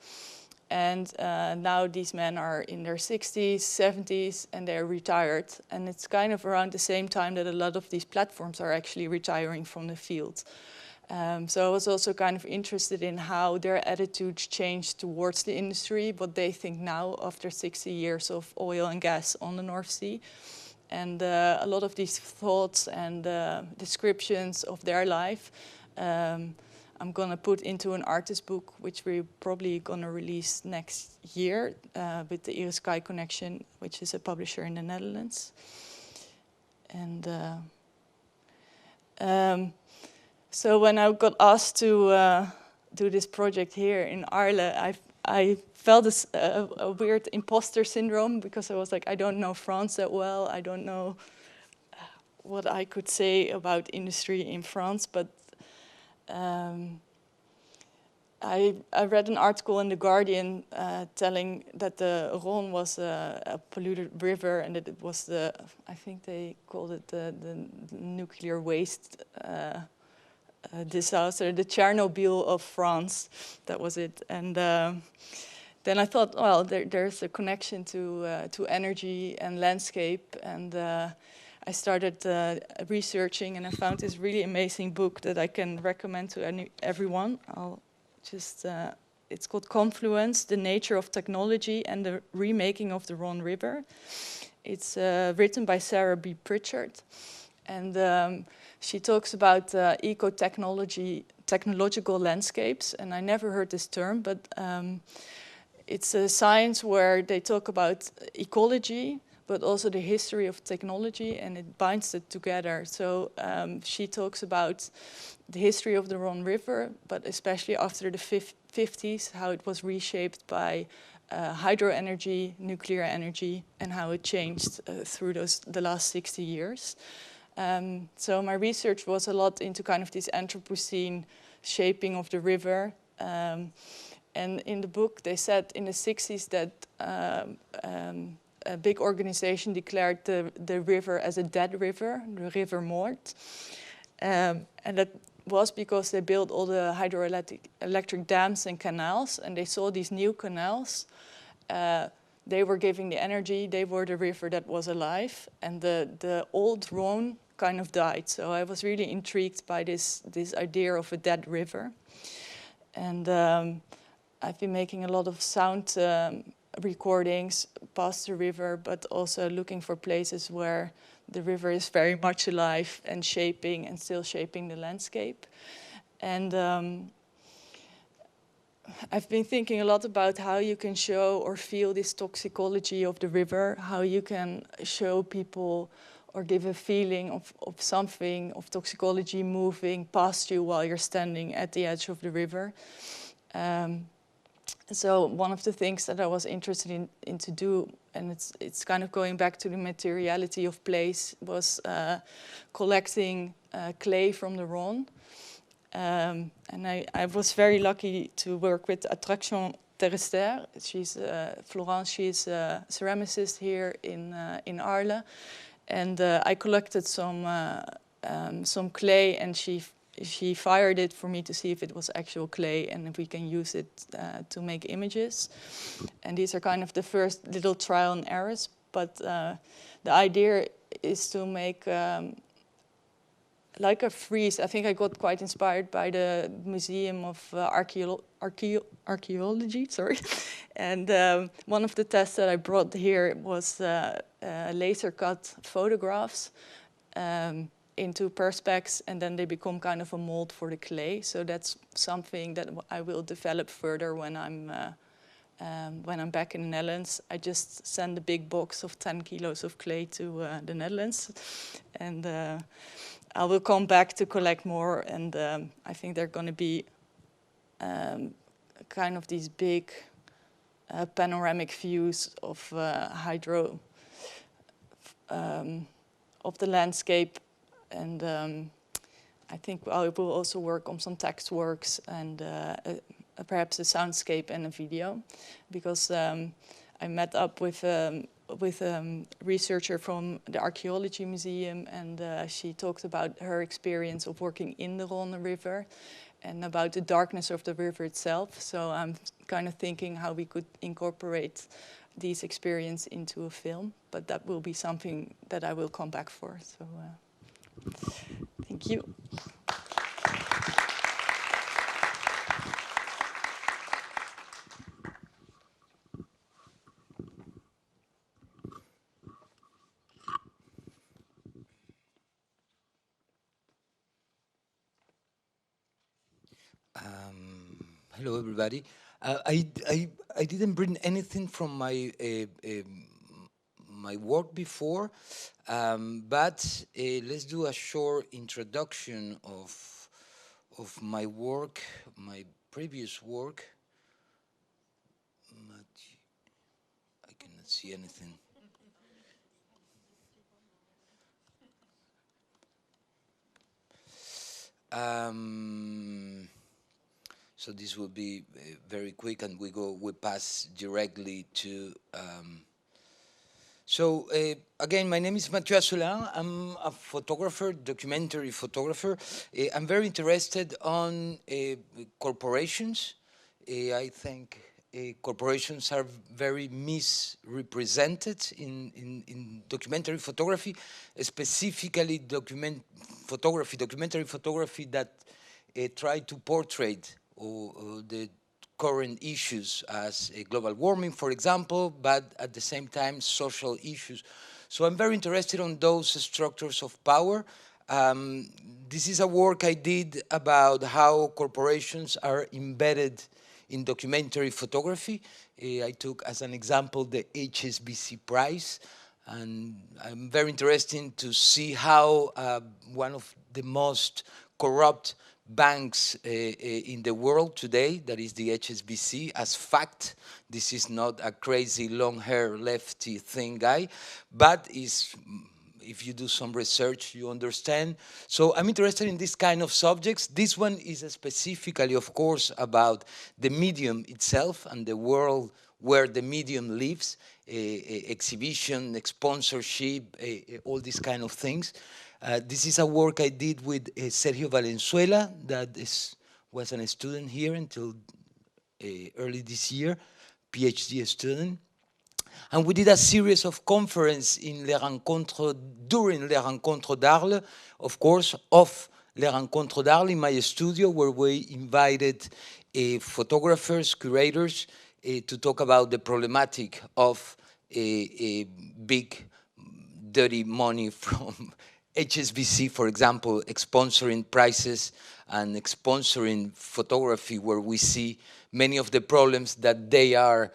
And now these men are in their 60s, 70s, and they're retired. And it's kind of around the same time that a lot of these platforms are actually retiring from the field. So I was also kind of interested in how their attitudes changed towards the industry, what they think now after 60 years of oil and gas on the North Sea. And a lot of these thoughts and descriptions of their life I'm going to put into an artist book, which we're probably going to release next year with the Iris Sky Connection, which is a publisher in the Netherlands. And so when I got asked to do this project here in Arles, I felt this a weird imposter syndrome, because I was like, I don't know France that well. I don't know what I could say about industry in France, but I read an article in The Guardian telling that the Rhône was a polluted river, and that it was I think they called it the nuclear waste disaster, the Chernobyl of France. That was it. And then I thought, well, there's a connection to energy and landscape, and I started researching, and I found this really amazing book that I can recommend to everyone. I'll just, it's called Confluence, The Nature of Technology and the Remaking of the Rhône River. It's written by Sarah B. Pritchard, and she talks about technological landscapes, and I never heard this term, but it's a science where they talk about ecology, but also the history of technology, and it binds it together. So she talks about the history of the Rhone River, but especially after the 50s, how it was reshaped by hydro energy, nuclear energy, and how it changed through the last 60 years. So my research was a lot into kind of this Anthropocene shaping of the river. And in the book, they said in the 60s that a big organization declared the river as a dead river, the River Moord. And that was because they built all the hydroelectric dams and canals, and they saw these new canals. They were giving the energy, they were the river that was alive, and the old Rhone kind of died. So I was really intrigued by this idea of a dead river. And I've been making a lot of sound recordings past the river, but also looking for places where the river is very much alive and shaping and still shaping the landscape. And I've been thinking a lot about how you can show or feel this toxicology of the river, how you can show people or give a feeling of something, of toxicology moving past you while you're standing at the edge of the river. So one of the things that I was interested in to do, and it's kind of going back to the materiality of place, was collecting clay from the Rhone. And I was very lucky to work with Attraction Terrestre. She's Florence. She's a ceramicist here in Arles, and I collected some clay, and she fired it for me to see if it was actual clay and if we can use it to make images. And these are kind of the first little trial and errors. But the idea is to make like a frieze. I think I got quite inspired by the Museum of Archaeology, sorry. And one of the tests that I brought here was laser cut photographs into perspex, and then they become kind of a mold for the clay. So that's something that I will develop further when I'm back in the Netherlands. I just send a big box of 10 kilos of clay to the Netherlands, and I will come back to collect more. And I think they're going to be kind of these big panoramic views of hydro of the landscape. And I think I will also work on some text works and perhaps a soundscape and a video, because I met up with a researcher from the Archaeology Museum, and she talked about her experience of working in the Rhone River and about the darkness of the river itself. So I'm kind of thinking how we could incorporate these experiences into a film, but that will be something that I will come back for. So. Thank you. Hello, everybody. I didn't bring anything from my my work before, but let's do a short introduction of my work, my previous work. I cannot see anything. So this will be very quick, and we pass directly to. Again, my name is Mathieu Asselin. I'm a photographer, documentary photographer. I'm very interested on corporations. I think corporations are very misrepresented in documentary photography, specifically documentary photography that try to portray the current issues as global warming, for example, but at the same time social issues. So I'm very interested on those structures of power. This is a work I did about how corporations are embedded in documentary photography. I took as an example the HSBC prize. And I'm very interested to see how one of the most corrupt banks in the world today, that is the HSBC, as fact, this is not a crazy long hair lefty thing guy, but is, if you do some research, you understand. So I'm interested in this kind of subjects. This one is specifically, of course, about the medium itself and the world where the medium lives, exhibition, sponsorship, all these kind of things. This is a work I did with Sergio Valenzuela, that was a student here until early this year, PhD student. And we did a series of conferences in les rencontres, during les rencontres d'Arles, of course, of les rencontres d'Arles in my studio, where we invited photographers, curators, to talk about the problematic of big dirty money from HSBC, for example, sponsoring prices and sponsoring photography, where we see many of the problems that they are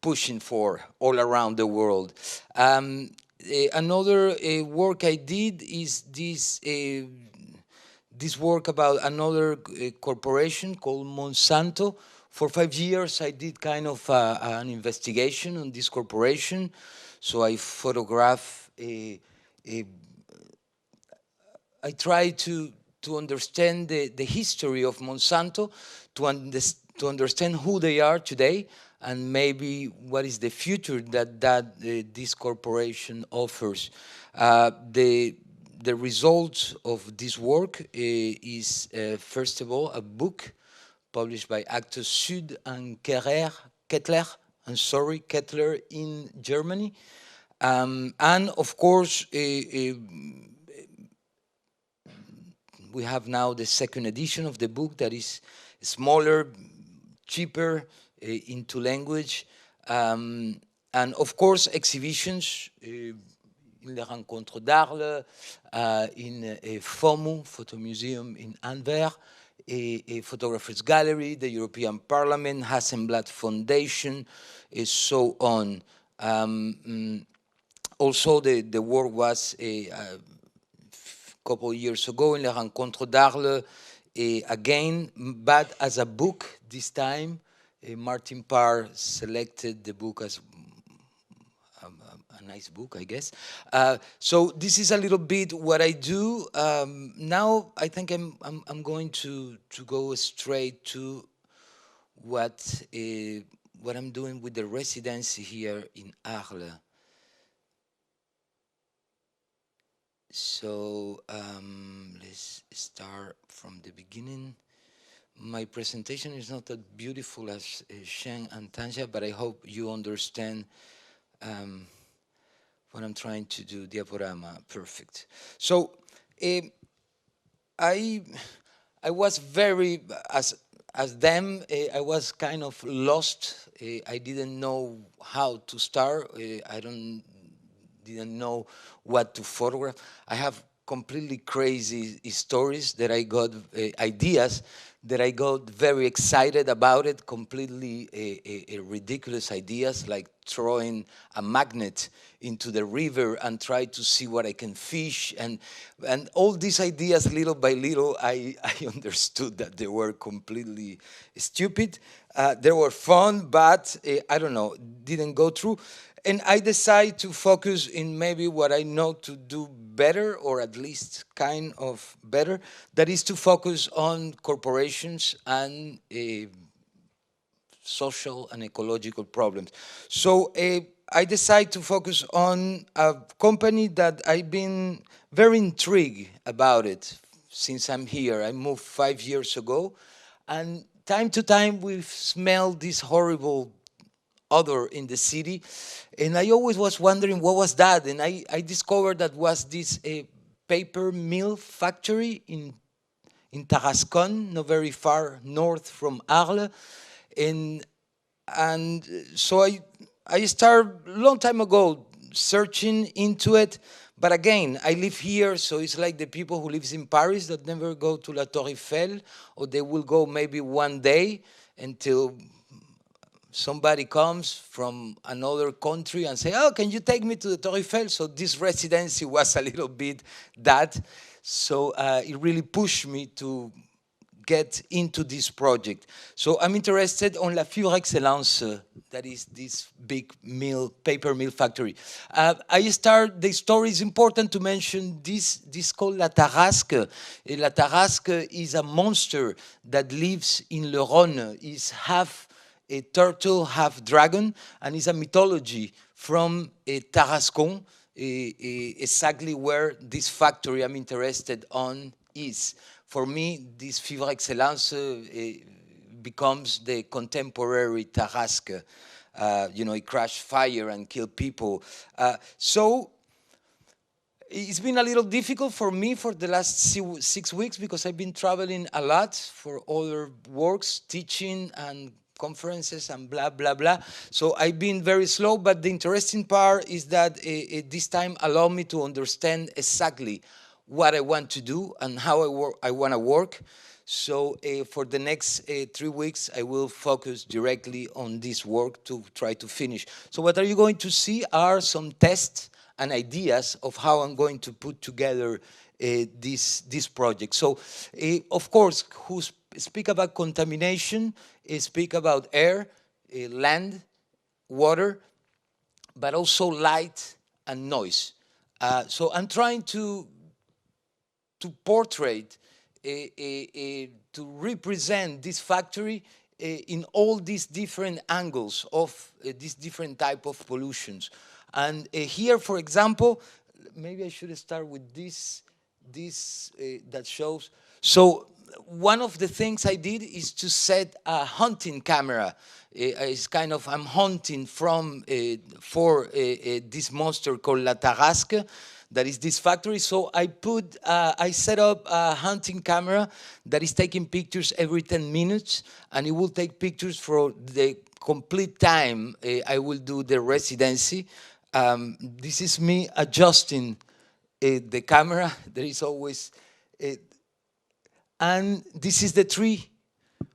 pushing for all around the world. Another work I did is this work about another corporation called Monsanto. For 5 years, I did kind of an investigation on this corporation. So I photograph, I try to understand the history of Monsanto, to understand who they are today, and maybe what is the future that this corporation offers. The result of this work is, first of all, a book published by Actes Sud and Kettler in Germany. And of course, we have now the second edition of the book that is smaller, cheaper, into language. And of course, exhibitions, in les rencontres d'Arles, in FOMU, Photo Museum in Anvers, a Photographers Gallery, the European Parliament, Hasselblad Foundation, so on. Also, the work was a couple of years ago in Les Rencontres d'Arles, again, but as a book this time. Martin Parr selected the book as a nice book, I guess. So this is a little bit what I do. Now I think I'm going to go straight to what I'm doing with the residency here in Arles. So let's start from the beginning. My presentation is not as beautiful as Sheng and Tanja, but I hope you understand what I'm trying to do. Diaporama, perfect. So I was very, as them, I was kind of lost. I didn't know how to start. I didn't know what to photograph. I have completely crazy stories that I got, ideas that I got very excited about it, completely ridiculous ideas, like throwing a magnet into the river and try to see what I can fish. And all these ideas, little by little, I understood that they were completely stupid. They were fun, but I don't know, didn't go through. And I decided to focus in maybe what I know to do better, or at least kind of better, that is to focus on corporations and social and ecological problems. So I decided to focus on a company that I've been very intrigued about it since I'm here. I moved 5 years ago, and time to time we've smelled this horrible odor in the city, and I always was wondering what was that, and I discovered that was this paper mill factory in Tarascon, not very far north from Arles, and so I started a long time ago searching into it. But again, I live here, so it's like the people who live in Paris that never go to La Tour Eiffel, or they will go maybe one day until somebody comes from another country and say, oh, can you take me to the Torre Eiffel? So this residency was a little bit that. So it really pushed me to get into this project. So I'm interested on La Fibre Excellence, that is this big mill, paper mill factory. The story is important to mention this called La Tarasque. La Tarasque is a monster that lives in Le Rhône. It's half a turtle, half dragon, and it's a mythology from Tarascon, exactly where this factory I'm interested on is. For me, this Fibre Excellence becomes the contemporary Tarasque. You know, it crashed fire and killed people. So it's been a little difficult for me for the last 6 weeks because I've been traveling a lot for other works, teaching and conferences and blah, blah, blah. So I've been very slow, but the interesting part is that this time allowed me to understand exactly what I want to do and how I want to work. So for the next 3 weeks, I will focus directly on this work to try to finish. So what are you going to see are some tests and ideas of how I'm going to put together this project. So of course, who speak about contamination, speak about air, land, water, but also light and noise. So I'm trying to portray, to represent this factory in all these different angles of these different type of pollutions. And here, for example, maybe I should start with this that shows. So one of the things I did is to set a hunting camera. It's kind of, I'm hunting for this monster called La Tarasque, that is this factory. So I set up a hunting camera that is taking pictures every 10 minutes, and it will take pictures for the complete time I will do the residency. This is me adjusting the camera. There is always, and this is the tree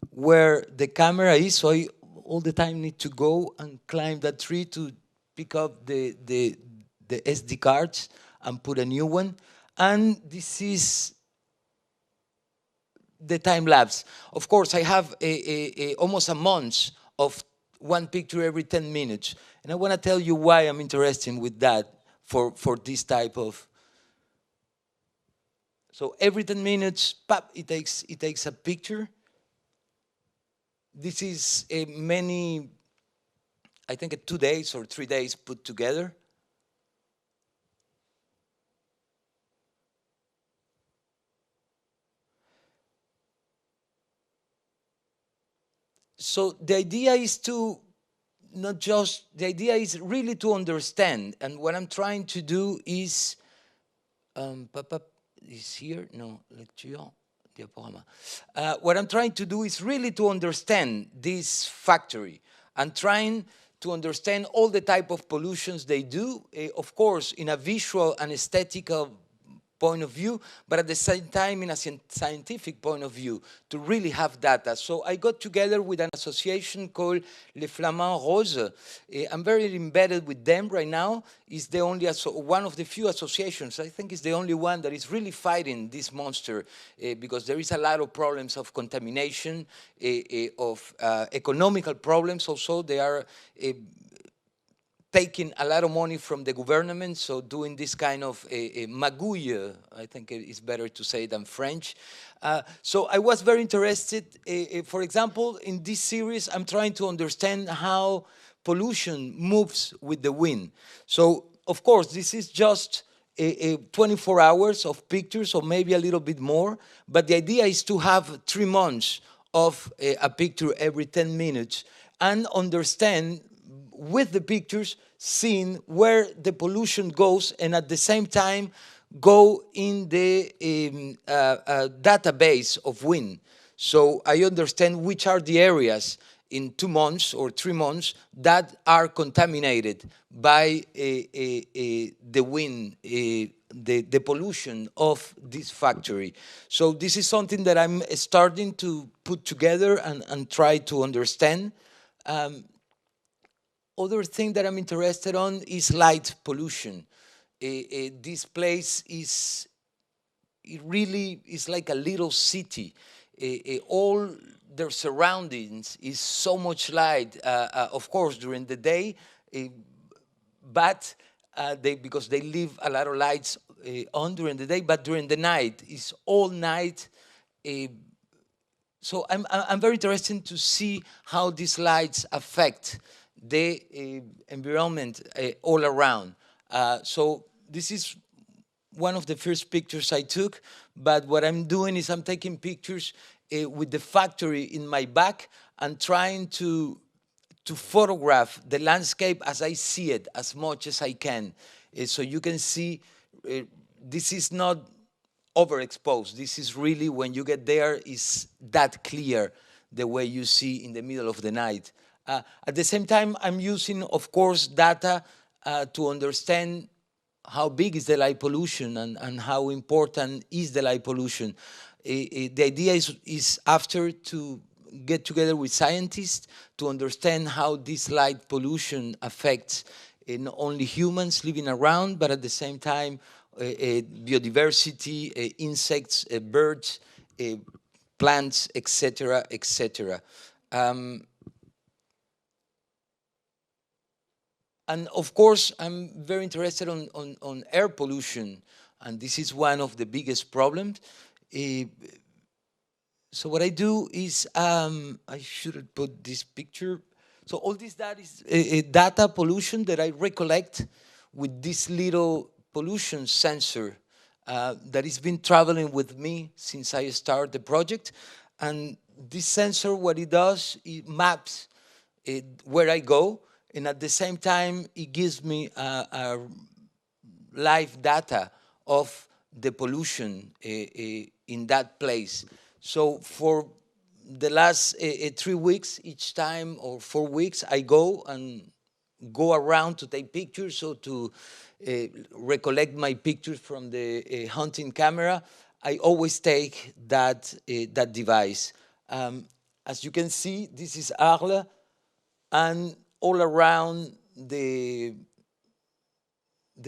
where the camera is. So I all the time need to go and climb that tree to pick up the SD cards and put a new one. And this is the time lapse. Of course, I have almost a month of one picture every 10 minutes. And I want to tell you why I'm interested with that for this type of. So every 10 minutes, pop, it takes a picture. This is many, I think 2 days or 3 days put together. So the idea is to not just, the idea is really to understand. And what I'm trying to do is, is here? No, lecture, diaporama. What I'm trying to do is really to understand this factory and trying to understand all the type of pollutions they do, of course, in a visual and aesthetical point of view, but at the same time in a scientific point of view, to really have data. So I got together with an association called Les Flamands Roses. I'm very embedded with them right now. It's the only one of the few associations, I think it's the only one that is really fighting this monster, because there is a lot of problems of contamination, of economical problems also. They are taking a lot of money from the government, so doing this kind of magouille, I think it's better to say than French. So I was very interested, for example, in this series, I'm trying to understand how pollution moves with the wind. So, of course, this is just 24 hours of pictures, or maybe a little bit more, but the idea is to have 3 months of a picture every 10 minutes and understand with the pictures, seeing where the pollution goes, and at the same time go in the database of wind. So I understand which are the areas in 2 months or 3 months that are contaminated by the wind, the pollution of this factory. So this is something that I'm starting to put together and try to understand. other thing that I'm interested on is light pollution. This place is, it really is like a little city. All their surroundings is so much light, of course, during the day, but because they leave a lot of lights on during the day, but during the night, it's all night. So I'm very interested to see how these lights affect the environment all around. So this is one of the first pictures I took, but what I'm doing is I'm taking pictures with the factory in my back and trying to photograph the landscape as I see it, as much as I can. So you can see this is not overexposed. This is really, when you get there, is that clear, the way you see in the middle of the night. At the same time, I'm using, of course, data to understand how big is the light pollution and how important is the light pollution. The idea is after to get together with scientists to understand how this light pollution affects not only humans living around, but at the same time biodiversity, insects, birds, plants, etc., etc. And of course, I'm very interested on air pollution, and this is one of the biggest problems. So what I do is, I should have put this picture. So all this data is data pollution that I recollect with this little pollution sensor that has been traveling with me since I started the project. And this sensor, what it does, it maps where I go, and at the same time, it gives me live data of the pollution in that place. So for the last 3 weeks, each time, or 4 weeks, I go around to take pictures, so to recollect my pictures from the hunting camera. I always take that device. As you can see, this is Arles, and all around the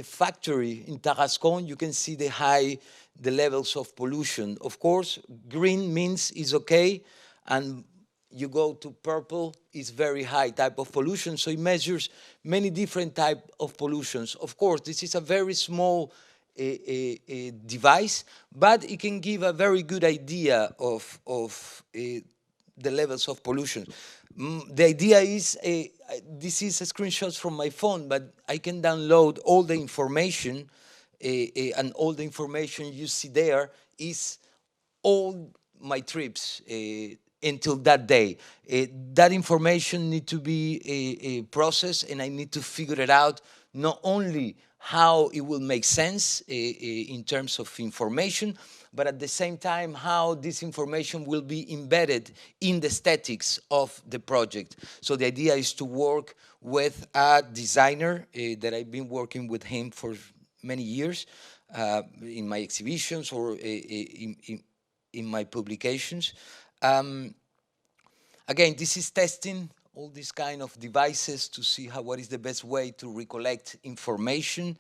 factory in Tarascon, you can see the levels of pollution. Of course, green means is okay, and you go to purple, is very high type of pollution. So it measures many different type of pollutions. Of course, this is a very small device, but it can give a very good idea of the levels of pollution. The idea is, this is a screenshot from my phone, but I can download all the information, and all the information you see there is all my trips until that day. That information need to be processed, and I need to figure it out, not only how it will make sense in terms of information, but at the same time, how this information will be embedded in the aesthetics of the project. So the idea is to work with a designer that I've been working with him for many years in my exhibitions or in my publications. Again, this is testing all these kind of devices to see what is the best way to recollect information.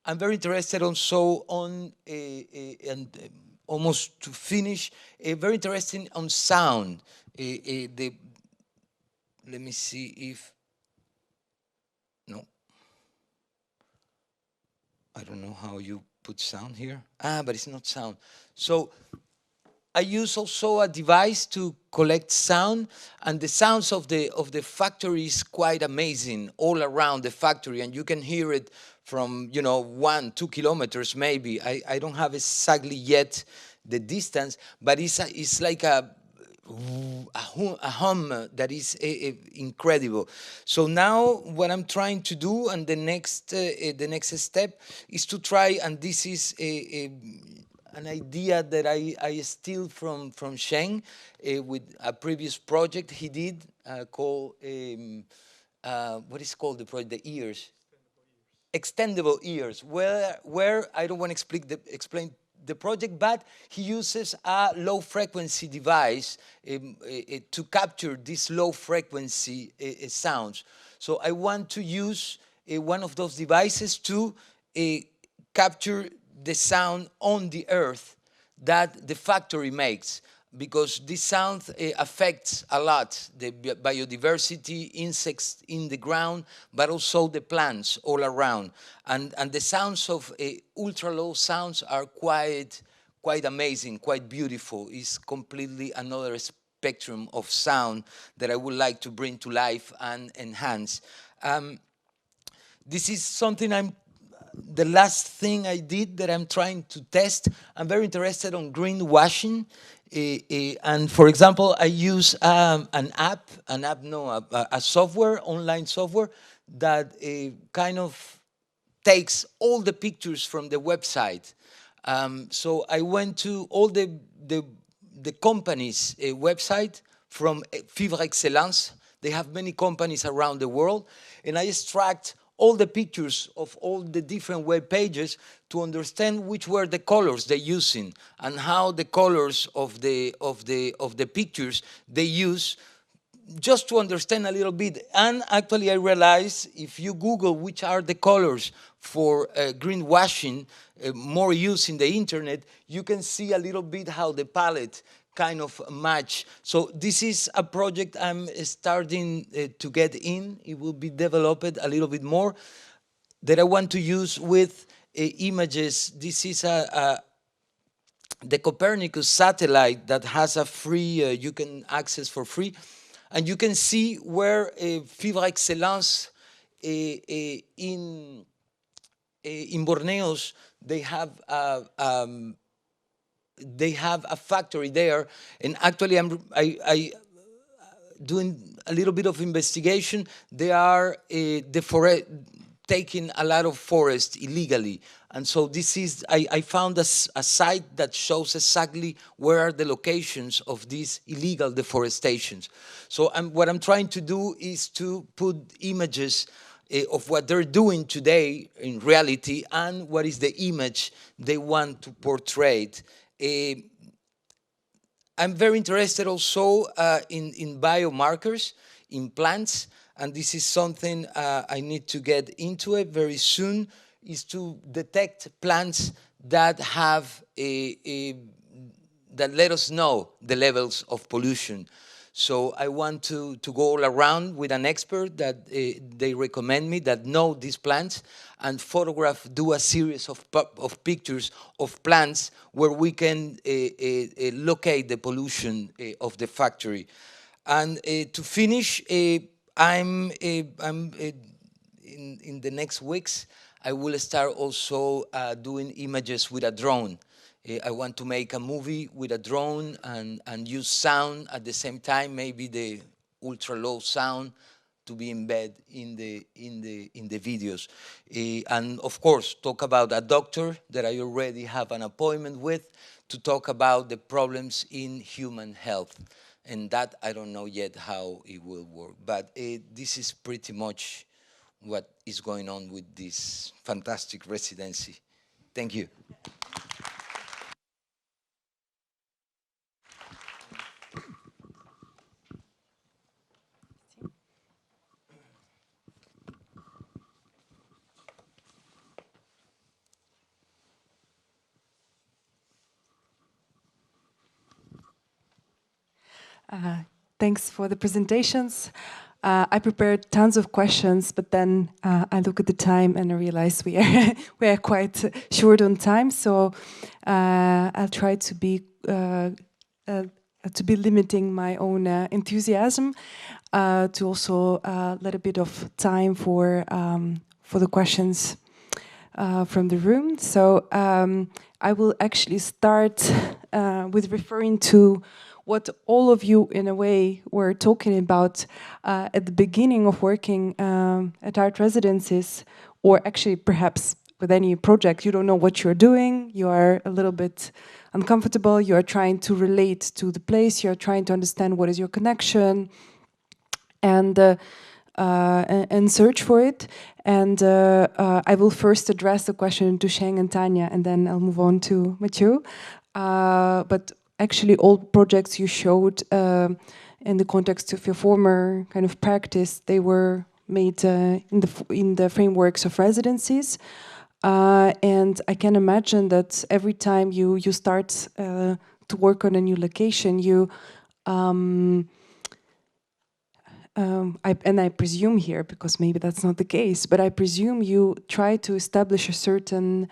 I'm very interested also on, and almost to finish, very interested on sound. Let me see if, no. I don't know how you put sound here. But it's not sound. So I use also a device to collect sound, and the sounds of the factory is quite amazing all around the factory, and you can hear it from 1-2 kilometers maybe. I don't have exactly yet the distance, but it's like a hum that is incredible. So now what I'm trying to do, and the next step is to try, and this is an idea that I steal from Sheng with a previous project he did called, what is called the project? The ears. Extendable ears, where I don't want to explain the project, but he uses a low frequency device to capture these low frequency sounds. So I want to use one of those devices to capture the sound on the earth that the factory makes, because this sound affects a lot the biodiversity, insects in the ground, but also the plants all around. And the sounds of ultra low sounds are quite amazing, quite beautiful. It's completely another spectrum of sound that I would like to bring to life and enhance. This is something the last thing I did that I'm trying to test. I'm very interested on greenwashing. And for example, I use a software, online software, that kind of takes all the pictures from the website. So I went to all the companies' website from Excellence. They have many companies around the world, and I extract all the pictures of all the different web pages to understand which were the colors they're using and how the colors of the pictures they use, just to understand a little bit. And actually I realized if you Google which are the colors for greenwashing, more use in the internet, you can see a little bit how the palette kind of match. So this is a project I'm starting to get in. It will be developed a little bit more, that I want to use with images. This is the Copernicus satellite that has a free, you can access for free. And you can see where Excellence in Borneos, they have a factory there, and actually I doing a little bit of investigation. They are taking a lot of forest illegally, and so this is I found a site that shows exactly where are the locations of these illegal deforestations. So what I'm trying to do is to put images of what they're doing today in reality and what is the image they want to portray. I'm very interested also in biomarkers, in plants, and this is something I need to get into it very soon, is to detect plants that have that let us know the levels of pollution. So I want to go all around with an expert that they recommend me that know these plants, and do a series of pictures of plants where we can locate the pollution of the factory. And to finish, I'm in the next weeks, I will start also doing images with a drone. I want to make a movie with a drone and use sound at the same time, maybe the ultra low sound to be embedded in the videos. And of course, talk about a doctor that I already have an appointment with to talk about the problems in human health. And that I don't know yet how it will work. But this is pretty much what is going on with this fantastic residency. Thank you. Thanks for the presentations. I prepared tons of questions, but then I look at the time and I realize we are quite short on time. So I'll try to be limiting my own enthusiasm, to also let a bit of time for the questions from the room. So I will actually start with referring to what all of you, in a way, were talking about at the beginning of working at art residences, or actually perhaps with any project. You don't know what you're doing, you are a little bit uncomfortable, you are trying to relate to the place, you're trying to understand what is your connection. And and search for it. And I will first address the question to Sheng and Tanya, and then I'll move on to Mathieu. But actually, all projects you showed in the context of your former kind of practice, they were made in the frameworks of residencies. And I can imagine that every time you start to work on a new location, you and I presume here, because maybe that's not the case, but I presume you try to establish a certain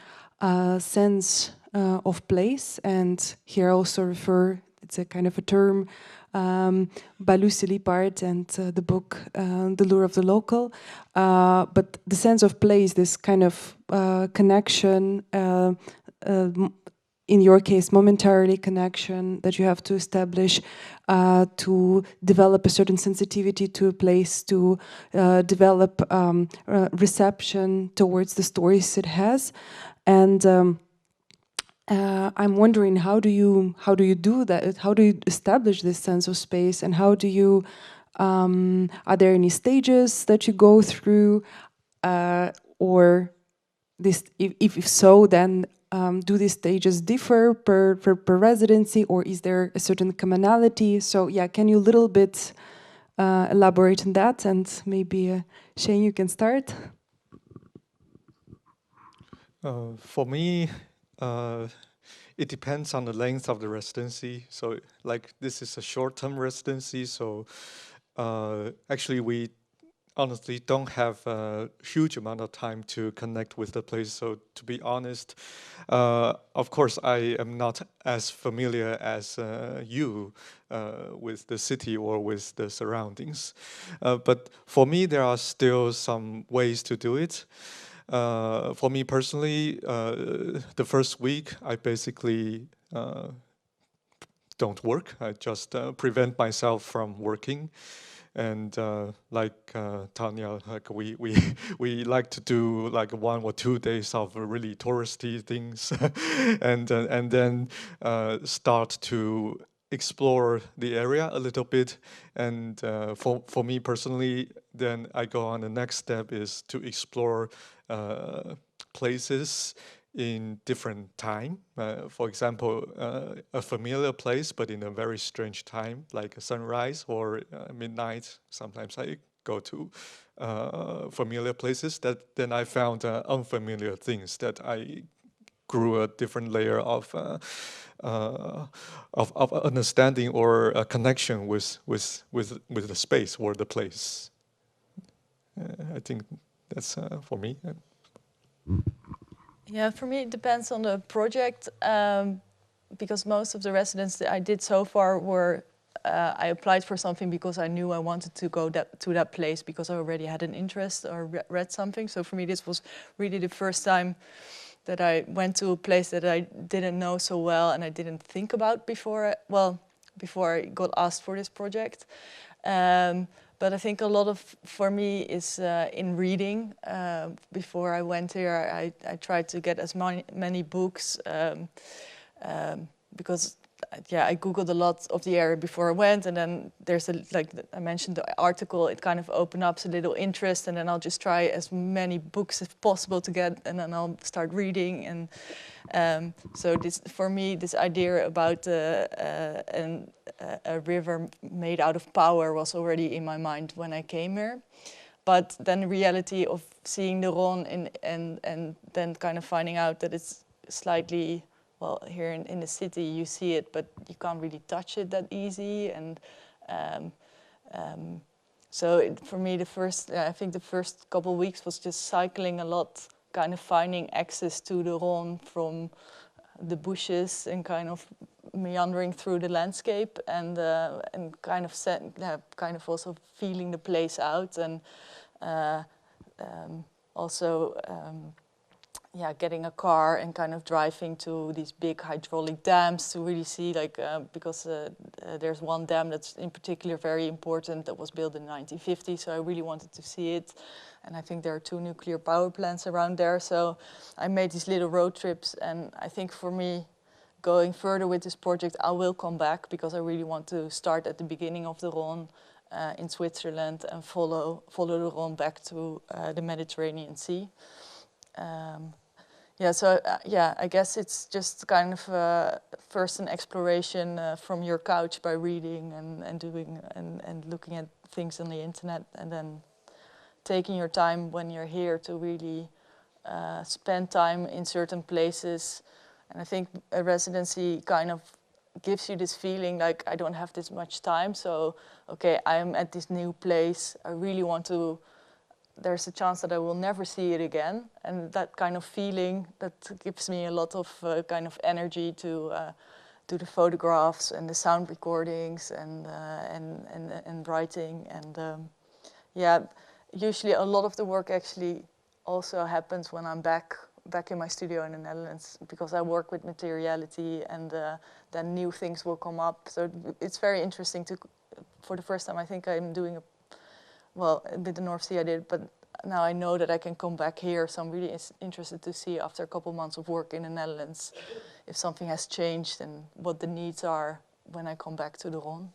sense of place. And here I also refer, it's a kind of a term, by Lucy Lippard and the book The Lure of the Local. But the sense of place, this kind of connection, in your case, momentarily connection that you have to establish to develop a certain sensitivity to a place, to develop reception towards the stories it has. And I'm wondering, how do you do that? How do you establish this sense of space? And how do you, are there any stages that you go through? Or this, if so, then do these stages differ per residency, or is there a certain commonality? So yeah, can you a little bit elaborate on that? And maybe Shane, you can start. For me, it depends on the length of the residency. So like this is a short-term residency, so actually we honestly don't have a huge amount of time to connect with the place. So to be honest, of course I am not as familiar as you with the city or with the surroundings. But for me, there are still some ways to do it. For me personally, the first week I basically don't work. I just prevent myself from working. And like Tanya, like we like to do like 1 or 2 days of really touristy things, and then start to explore the area a little bit. And for me personally, then I go on, the next step is to explore places in different time. For example, a familiar place, but in a very strange time, like a sunrise or midnight. Sometimes I go to familiar places that then I found unfamiliar things that I grew a different layer of understanding or a connection with the space or the place. I think that's for me. Yeah, for me it depends on the project, because most of the residents that I did so far were, I applied for something because I knew I wanted to go to that place because I already had an interest or read something. So for me this was really the first time that I went to a place that I didn't know so well and I didn't think about before, before I got asked for this project. But I think a lot of, for me, is in reading. Before I went here, I tried to get as many books because, yeah, I Googled a lot of the area before I went, and then there's like I mentioned the article, it kind of opened up a little interest, and then I'll just try as many books as possible to get, and then I'll start reading. And so this, for me, this idea about a river made out of power was already in my mind when I came here. But then the reality of seeing the Rhône and then kind of finding out that it's slightly, well, here in the city you see it, but you can't really touch it that easy. And so for me, I think the first couple of weeks was just cycling a lot, kind of finding access to the Rhône from the bushes and kind of meandering through the landscape and kind of also feeling the place out, and also getting a car and kind of driving to these big hydraulic dams to really see, like, because there's one dam that's in particular very important that was built in 1950, so I really wanted to see it. And I think there are 2 nuclear power plants around there, so I made these little road trips. And I think for me, going further with this project, I will come back because I really want to start at the beginning of the Rhône in Switzerland and follow the Rhone back to the Mediterranean Sea. Yeah, I guess it's just kind of first an exploration from your couch by reading and doing and looking at things on the internet, and then taking your time when you're here to really spend time in certain places. And I think a residency kind of gives you this feeling like, I don't have this much time, so okay, I'm at this new place, I really want to, there's a chance that I will never see it again, and that kind of feeling, that gives me a lot of kind of energy to do the photographs and the sound recordings and writing, and yeah, usually a lot of the work actually also happens when I'm back in my studio in the Netherlands, because I work with materiality, and then new things will come up. So it's very interesting to, for the first time, I think I'm doing well, with the North Sea I did, but now I know that I can come back here, so I'm really interested to see after a couple months of work in the Netherlands if something has changed and what the needs are when I come back to the Rhone.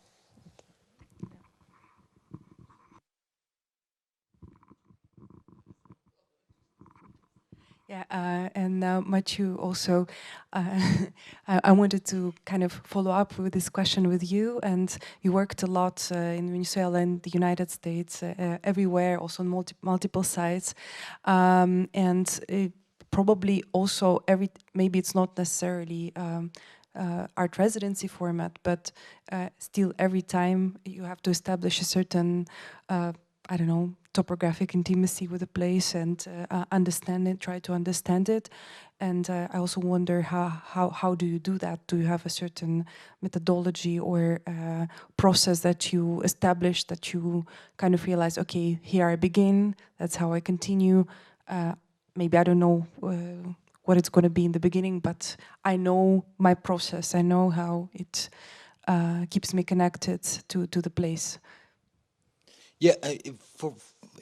Yeah, and Mathieu also, I wanted to kind of follow up with this question with you. And you worked a lot in Venezuela and the United States, everywhere, also on multiple sites, and probably also maybe it's not necessarily art residency format, but still every time you have to establish a certain I don't know, topographic intimacy with a place and understand it, try to understand it. And I also wonder how do you do that? Do you have a certain methodology or process that you establish, that you kind of realize, okay, here I begin, that's how I continue. Maybe I don't know what it's going to be in the beginning, but I know my process. I know how it keeps me connected to the place. Yeah,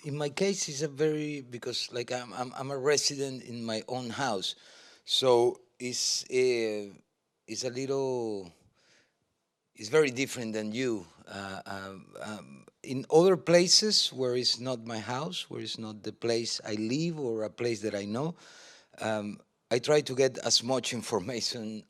in my case, it's a very, because like I'm a resident in my own house, so it's a little, it's very different than you. In other places where it's not my house, where it's not the place I live or a place that I know, I try to get as much information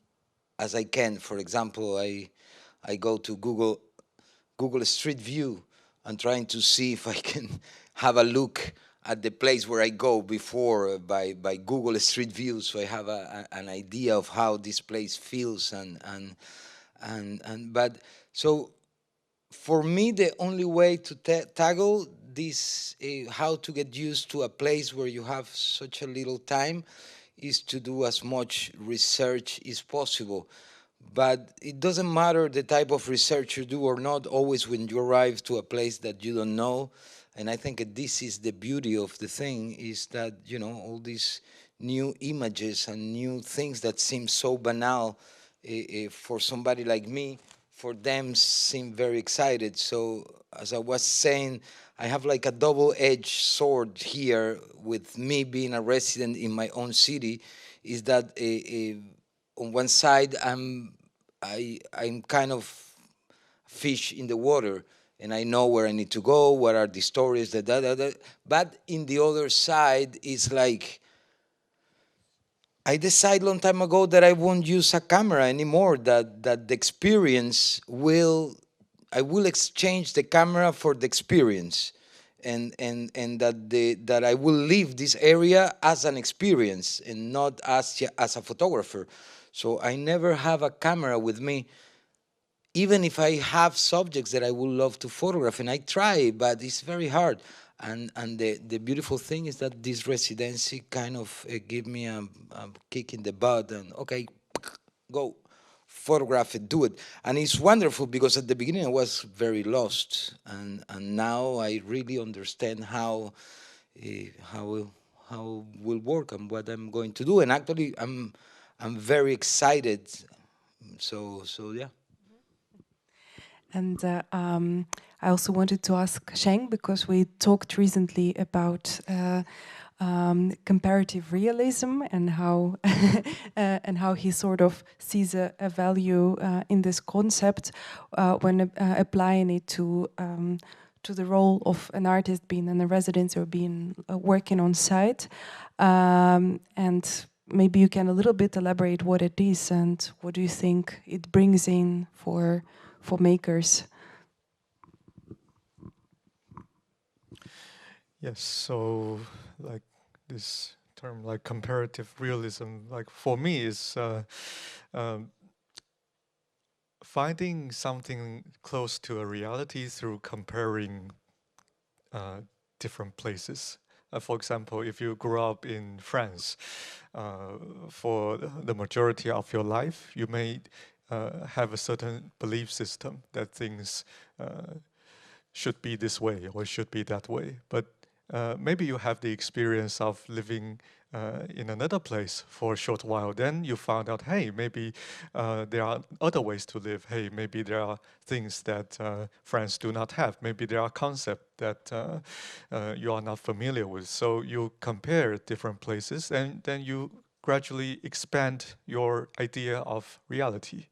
as I can. For example, I go to Google Street View and trying to see if I can have a look at the place where I go before by Google Street View, so I have an idea of how this place feels but so for me the only way to tackle this how to get used to a place where you have such a little time is to do as much research as possible. But it doesn't matter the type of research you do or not, always when you arrive to a place that you don't know. And I think this is the beauty of the thing, is that, you know, all these new images and new things that seem so banal for somebody like me, for them seem very excited. So as I was saying, I have like a double-edged sword here with me being a resident in my own city, is that on one side I'm kind of fish in the water, and I know where I need to go, what are the stories, but in the other side is like I decided a long time ago that I won't use a camera anymore, that the experience I will exchange the camera for the experience, and that I will leave this area as an experience and not as a photographer. So I never have a camera with me, even if I have subjects that I would love to photograph, and I try, but it's very hard. And the beautiful thing is that this residency kind of give me a kick in the butt, and okay, go photograph it, do it. And it's wonderful, because at the beginning I was very lost, and now I really understand how will work and what I'm going to do. And actually I'm very excited. So yeah. And I also wanted to ask Sheng, because we talked recently about comparative realism and how and how he sort of sees a value in this concept when applying it to the role of an artist being in a residence or being working on site. And maybe you can a little bit elaborate what it is and what do you think it brings in for makers. Yes, so like this term, like comparative realism, like for me is finding something close to a reality through comparing different places. For example, if you grew up in France, for the majority of your life, you may have a certain belief system that things should be this way or should be that way. But maybe you have the experience of living in another place for a short while. Then you found out, hey, maybe there are other ways to live. Hey, maybe there are things that France do not have. Maybe there are concepts that you are not familiar with. So you compare different places and then you gradually expand your idea of reality.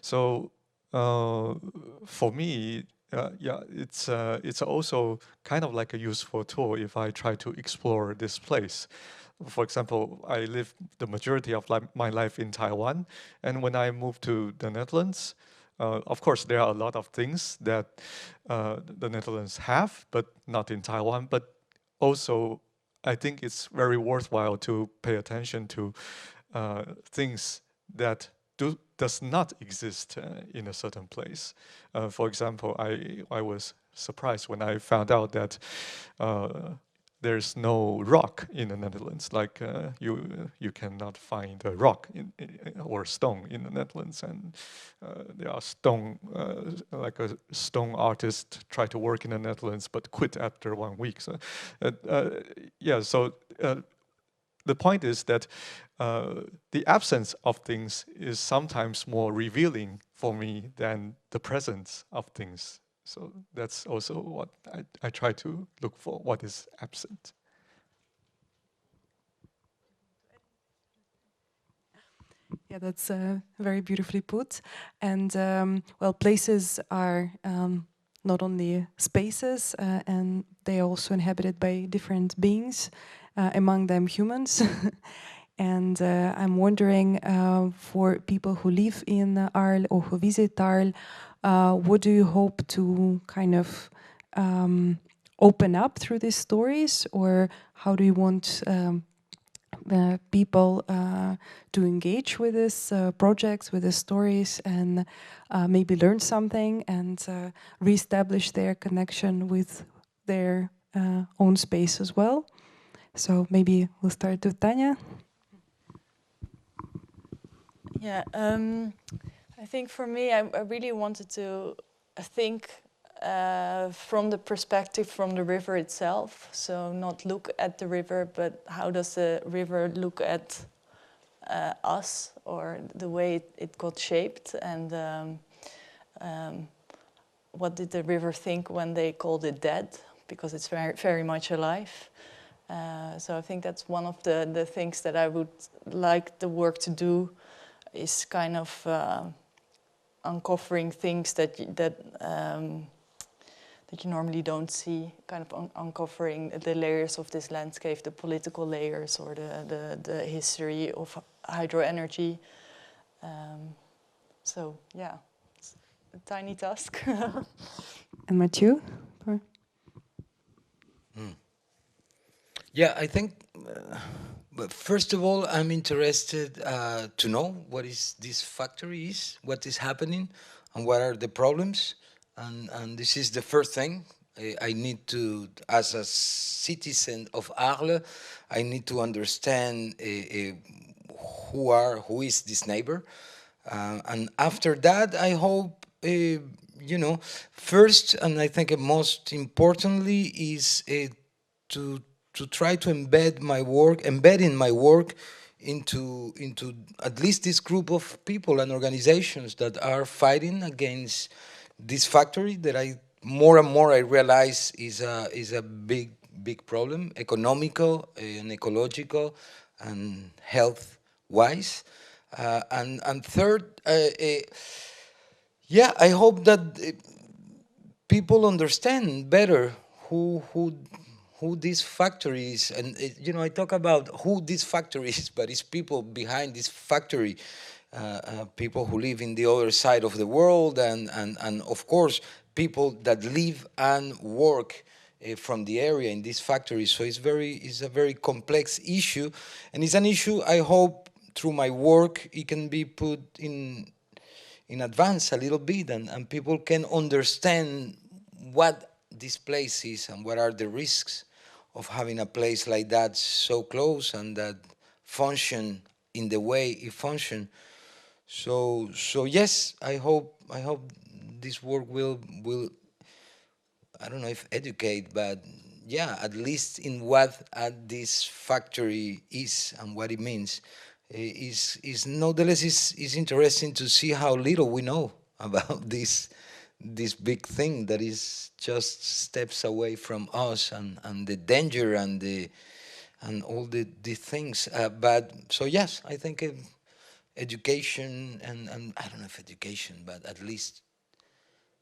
So for me, yeah, it's also kind of like a useful tool if I try to explore this place. For example, I lived the majority of my life in Taiwan, and when I moved to the Netherlands, of course, there are a lot of things that the Netherlands have, but not in Taiwan. But also, I think it's very worthwhile to pay attention to things that does not exist in a certain place. For example, I was surprised when I found out that there's no rock in the Netherlands. Like you cannot find a rock or stone in the Netherlands, and there are like a stone artist try to work in the Netherlands but quit after 1 week. So yeah, so the point is that the absence of things is sometimes more revealing for me than the presence of things. So that's also what I try to look for, what is absent. Yeah, that's very beautifully put. And well, places are not only spaces, and they are also inhabited by different beings, among them humans. And I'm wondering, for people who live in Arles or who visit Arles, what do you hope to kind of open up through these stories, or how do you want people to engage with these projects, with these stories, and maybe learn something and reestablish their connection with their own space as well? So maybe we'll start with Tanya. Yeah, I think for me, I really wanted to think from the perspective from the river itself. So not look at the river, but how does the river look at us, or the way it got shaped, and what did the river think when they called it dead, because it's very, very much alive. So I think that's one of the things that I would like the work to do, is kind of uncovering things that you normally don't see, kind of uncovering the layers of this landscape, the political layers, or the history of hydroenergy. So yeah, it's a tiny task. And Mathieu? Yeah, I think, but first of all, I'm interested to know what is this factory is, what is happening, and what are the problems. And this is the first thing. I need to, as a citizen of Arles, I need to understand who is this neighbor. And after that, I hope, first, and I think most importantly, is to try to embed in my work into at least this group of people and organizations that are fighting against this factory that I more and more I realize is a big big problem, economical and ecological and health-wise. And third, yeah, I hope that people understand better who this factory is. And you know, I talk about who this factory is, but it's people behind this factory, people who live in the other side of the world, and of course people that live and work from the area in this factory. So it's a very complex issue, and it's an issue I hope through my work it can be put in advance a little bit, and people can understand what this place is and what are the risks of having a place like that so close and that function in the way it function. So yes, I hope this work will I don't know if educate, but yeah, at least in what this factory is and what it means. Is nonetheless is interesting to see how little we know about this big thing that is just steps away from us, and the danger and all the things. But so yes, I think education and I don't know if education, but at least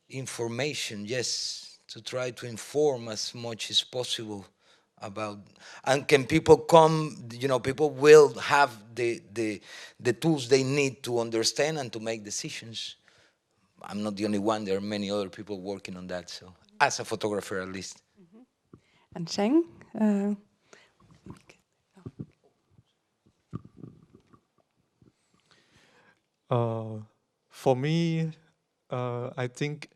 information, yes, to try to inform as much as possible about, and can people come, you know, people will have the tools they need to understand and to make decisions. I'm not the only one, there are many other people working on that, so as a photographer at least. And Sheng? For me, I think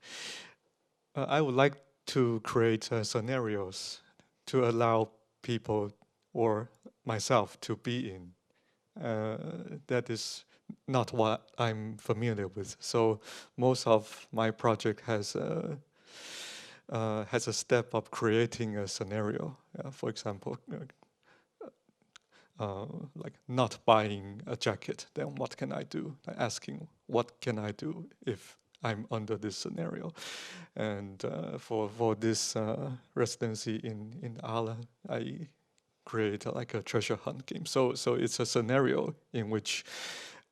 I would like to create scenarios to allow people or myself to be in. That is not what I'm familiar with. So most of my project has a step of creating a scenario. For example, like not buying a jacket, then what can I do? Asking, what can I do if I'm under this scenario? And for this residency in Arles, I create like a treasure hunt game. So it's a scenario in which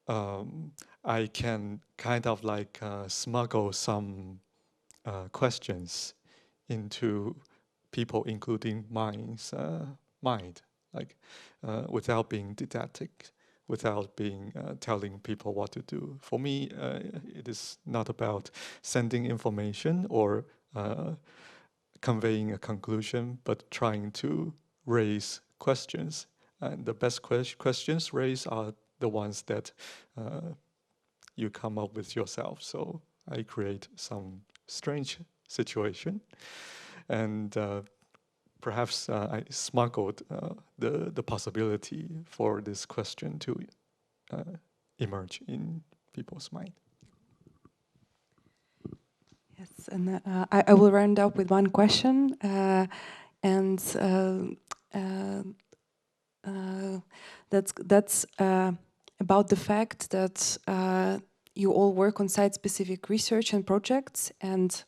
I can kind of like smuggle some questions into people, including mine's mind, like without being didactic, without being telling people what to do. For me, it is not about sending information or conveying a conclusion, but trying to raise questions. And the best questions raised are the ones that you come up with yourself. So I create some strange situation, and perhaps I smuggled the possibility for this question to emerge in people's mind. Yes, and I will round up with one question, and that's about the fact that you all work on site-specific research and projects, and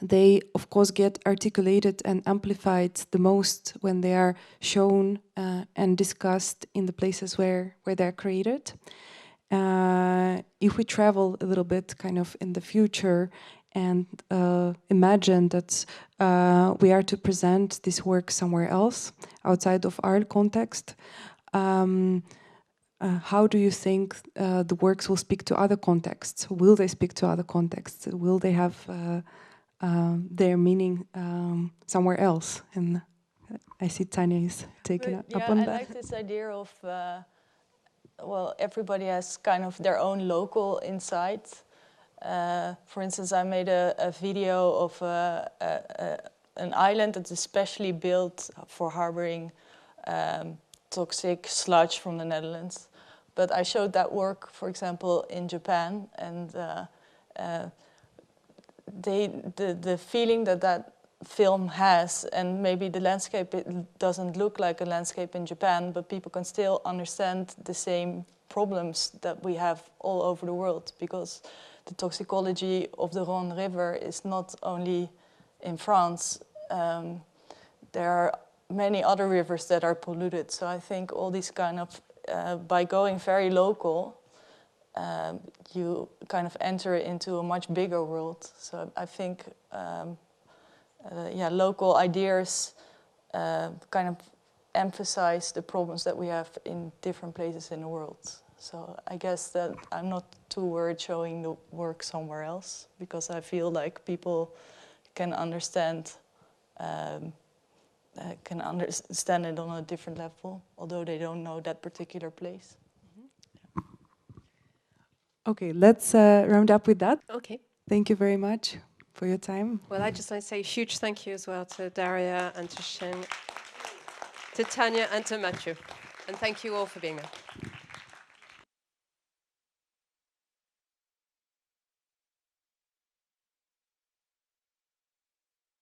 they, of course, get articulated and amplified the most when they are shown and discussed in the places where they're created. If we travel a little bit kind of in the future and imagine that we are to present this work somewhere else outside of our context, how do you think the works will speak to other contexts? Will they speak to other contexts? Will they have their meaning somewhere else? And I see Tanya is taking up on that. I like this idea of well, everybody has kind of their own local insight. For instance, I made a video of an island that's especially built for harboring toxic sludge from the Netherlands. But I showed that work, for example, in Japan, and the feeling that film has, and maybe the landscape, it doesn't look like a landscape in Japan, but people can still understand the same problems that we have all over the world, because the toxicology of the Rhone River is not only in France. there are many other rivers that are polluted. So I think all these kind of, by going very local, you kind of enter into a much bigger world. So I think, yeah, local ideas kind of emphasize the problems that we have in different places in the world. So I guess that I'm not too worried showing the work somewhere else, because I feel like people can understand it on a different level, although they don't know that particular place. Okay, let's round up with that. Okay. Thank you very much for your time. Well, I just want to say a huge thank you as well to Daria and to Sheng, to Tanya and to Mathieu. And thank you all for being there.